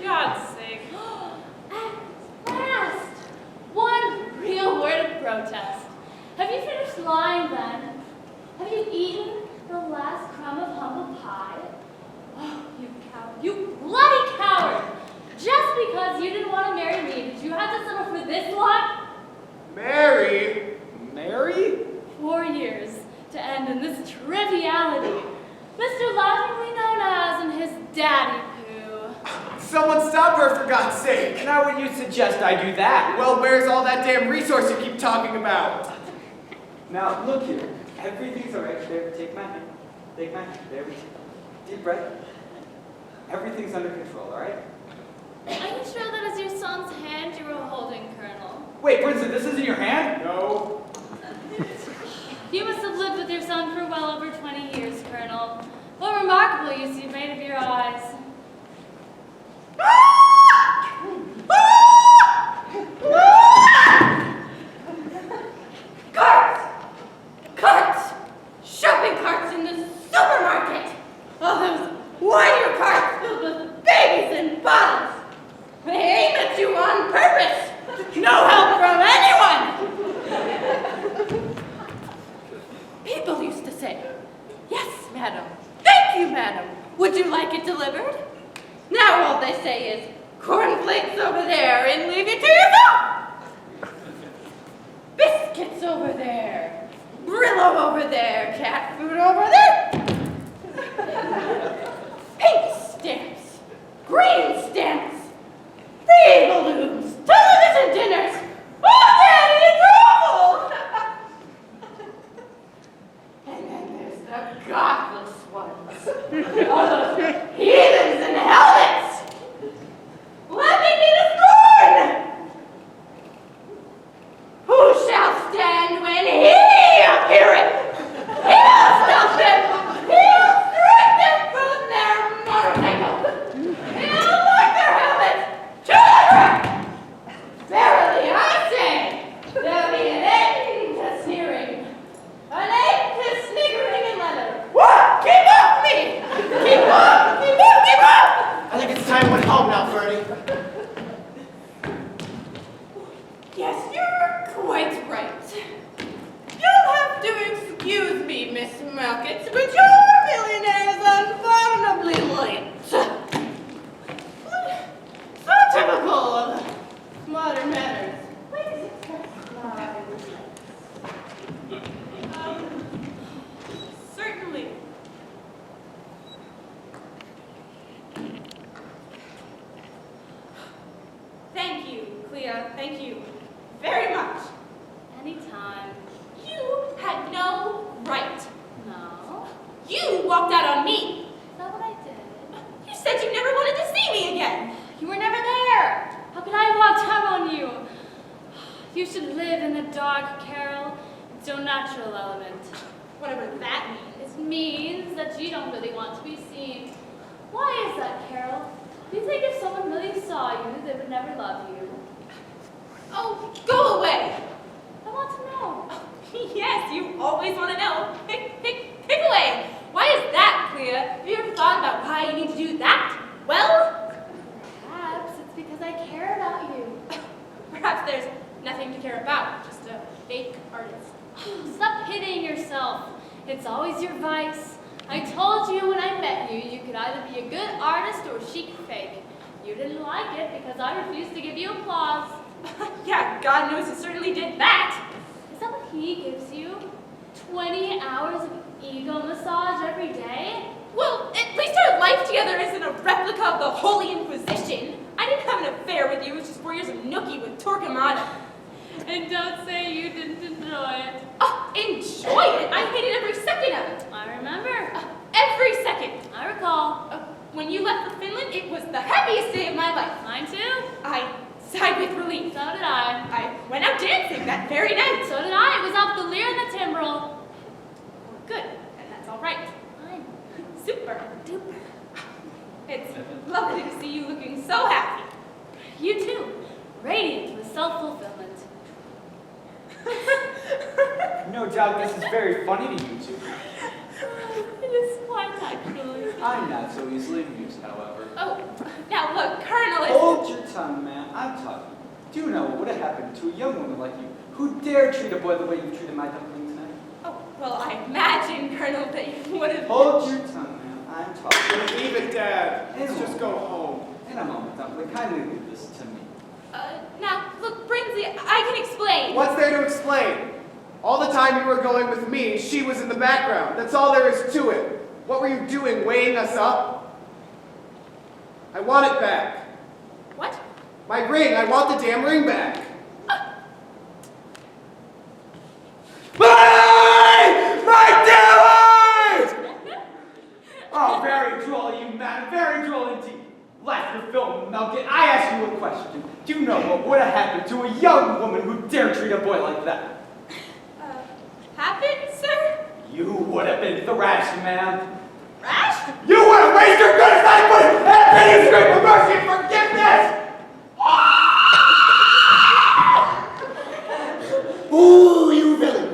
God's sake. At last! One real word of protest. Have you finished lying then? Have you eaten the last crumb of humble pie? Oh, you coward. You bloody coward! Just because you didn't want to marry me, did you have to settle for this lot? Mary? Mary? 4 years to end in this triviality. Mr. Laughingly known as and his daddy poo. Someone stop her, for God's sake. Now would you suggest I do that? Well, where's all that damn resource you keep talking about? Now, look here. Everything's all right. There, take my hand. Take my hand. There we go. Deep breath. Everything's under control, all right? Are you sure that is your son's hand you were holding, Colonel? Wait, Princeton, this isn't your hand? No. You must have lived with your son for well over 20 years, Colonel. What remarkable use you've made of your eyes. Carts! Shopping carts in the supermarket! All those wire carts filled with babies and bottles! They aim at you on purpose! No help from anyone! People used to say, yes, madam. Thank you, madam. Would you like it delivered? Now all they say is, cornflakes over there and leave it to yourself! Biscuits over there. Brillo over there. Cat food over there. Pink stamps. Green stamps. Free balloons. Television dinners. Oh, Daddy, it's awful! And then there's the godless ones. All those heathens and helmets. Let me be the scorn! Who shall stand when he appeareth? He'll stop them! He'll strike them from their motorcycle! He'll lock their helmets to the ground! Verily I say, there'll be an end to sneering, an end to sniggering in leather. What? Keep off me! Keep off! Keep off! Keep off! I think it's time we went home now, Ferdy. Yes, you're quite right. You'll have to excuse me, Miss Malkitz, but your millionaire is unpardonably late. So typical of modern manners. Ladies Certainly. Thank you, Clea. Thank you. very much. Anytime. You had no right. No. You walked out on me. Is that what I did? You said you never wanted to see me again. You were never there. How could I have walked out on you? You should live in the dark, Carol. It's your natural element. Whatever that means. It means that you don't really want to be seen. Why is that, Carol? Do you think if someone really saw you, they would never love you? Oh, go away. I want to know. Yes, you always want to know. Pick away. Why is that, Clea? Have you ever thought about why you need to do that? Well, Perhaps it's because I care about you. perhaps is your vice? I told you when I met you, you could either be a good artist or chic fake. You didn't like it because I refused to give you applause. Yeah, God knows you certainly did that. Is that what he gives you? 20 hours of ego massage every day? Well, at least our life together isn't a replica of the Holy Inquisition. I didn't have an affair with you. It was just 4 years of nookie with Torquemada. And don't say you didn't enjoy it. Oh, enjoy it? I hated every second of it. I remember. Every second. I recall. When you left for Finland, it was the happiest day of my life. Mine too. I sighed with relief. So did I. I went out dancing that very night. So did I. It was off the Lyre and the Timbrel. Good, and that's all right. Fine. Super duper. It's lovely to see you looking so happy. You too. Radiant with self-fulfillment. No doubt this is very funny to you two. It is quite actually. I'm not so easily amused, however. Oh, now look, Colonel is... Hold your tongue, man. I'm talking. Do you know what would have happened to a young woman like you who dare treat a boy the way you treated my dumpling tonight? Oh, well, I imagine, Colonel, that you would have... Hold your tongue, man. I'm talking. Leave it, Dad. Let's just go home. In a moment, dumpling. Kindly leave this to me. Now, look, Brinsley, I can explain. What's there to explain? All the time you were going with me, she was in the background. That's all there is to it. What were you doing, weighing us up? I want it back. What? My ring. I want the damn ring back. My dear! Oh, very droll, you man. Very droll indeed. Laugh your film, Malkin. I ask you a question. Do you know what would have happened to a young woman who dare treat a boy like that? Happened, sir? You would have been thrashed, man. Thrashed? You would have raised your good as I would and been scream for mercy and forgiveness! Ooh, you villain!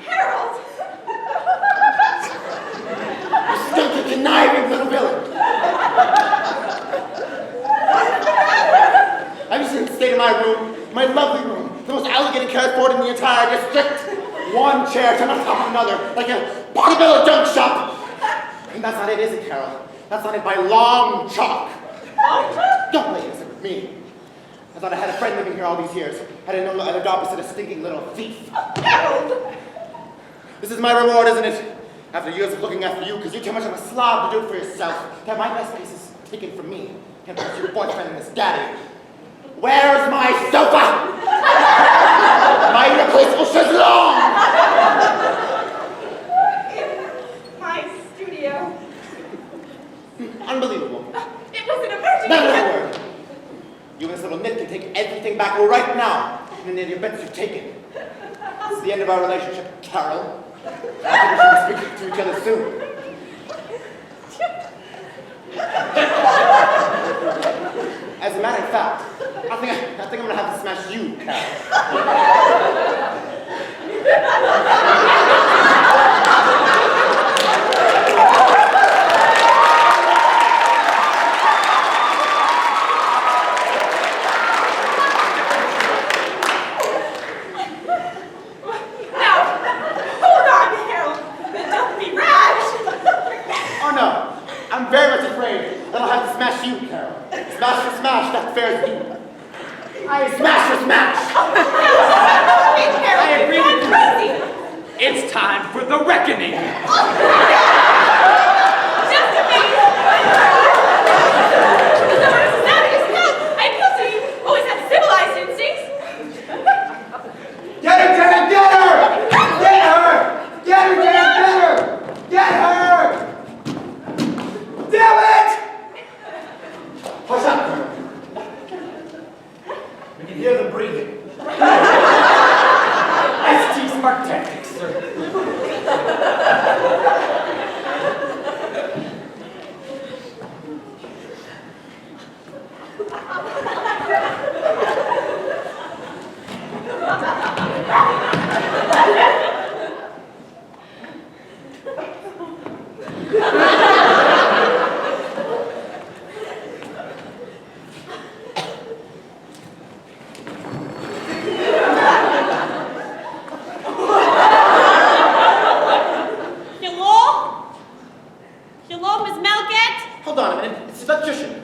Harold! You stinky, conniving little villain! Have you seen the state of my room? My lovely room, the most elegant and cared for in the entire district. One chair on top of another, like a Portobello junk shop. And that's not it, is it, Carol? That's not it by long chalk. Don't play innocent with me. I thought I had a friend living here all these years. I didn't know I lived opposite a stinking little thief. Harold! This is my reward, isn't it? After years of looking after you, because you're too much of a slob to do it for yourself. To have my best pieces taken from me. And plus your boyfriend and his daddy. Where's my sofa? My irreplaceable chaise longue! In my studio. Unbelievable. It was an emergency. Not another word. You and this little nit can take everything back right now. And then your bets you've taken. This is the end of our relationship, Carol. I think we should be speaking to each other soon. As a matter of fact, I think I'm gonna have to smash you, Carol. Now, hold on, Harold. Don't be rash. Oh no, I'm very much afraid that I'll have to smash you, Carol. Smash for smash, that's fair as you. I smash for smash. I agree with you. Crazy. It's time for the reckoning. Just a minute. I appeal to you. Always have civilized instincts. Get her, Dad! Get her! Get her! Get her, Dad! Get her! Get her! Damn it! What's up, Colonel? We can hear them breathing. ST smart tactics, sir. Hold on a minute. It's the electrician.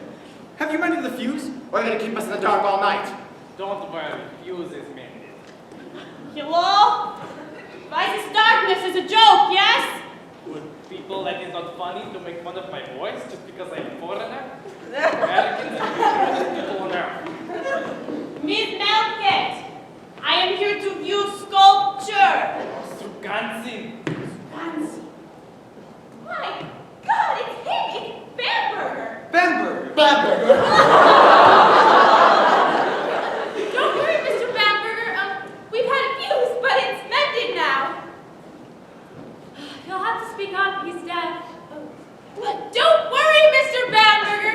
Have you mended the fuse? Or are you going to keep us in the dark all night? Don't worry, fuse is mended. Hello? Why this darkness is a joke, yes? Would people that is not funny to make fun of my voice just because I'm a foreigner? Americans are the cutest people on earth. Miss Melkett, I am here to view sculpture. Strugansin. Fancy. My God, it's him, it's Bamberger. Bamberger! Bamberger! Don't worry, Mr. Bamberger. We've had a fuse, but it's mended now. You'll have to speak up, he's deaf. Don't worry, Mr. Bamberger.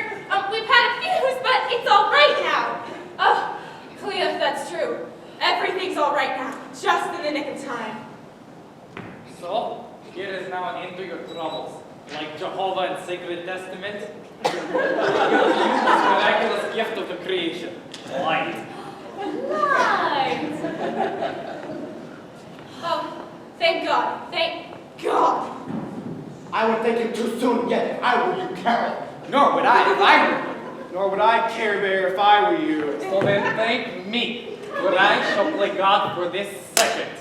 We've had a fuse, but it's all right now. Oh, Clea, that's true. Everything's all right now, just in the nick of time. So, here is now an end to your troubles. Like Jehovah and Sacred Testament, you use this miraculous gift of the creation. Light. Light. Oh, thank God. Thank God. I would take him too soon yet if I were you, Carol. Nor would I if I were. Nor would I, Care Bear, if I were you. So then thank me, for I shall play God for this second.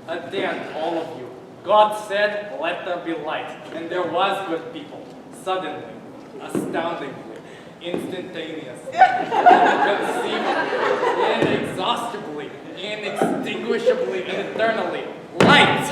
At the end, all of you. God said, let there be light. And there was, good people. Suddenly, astoundingly, instantaneously, inconceivably, inexhaustibly, inextinguishably, and eternally, light!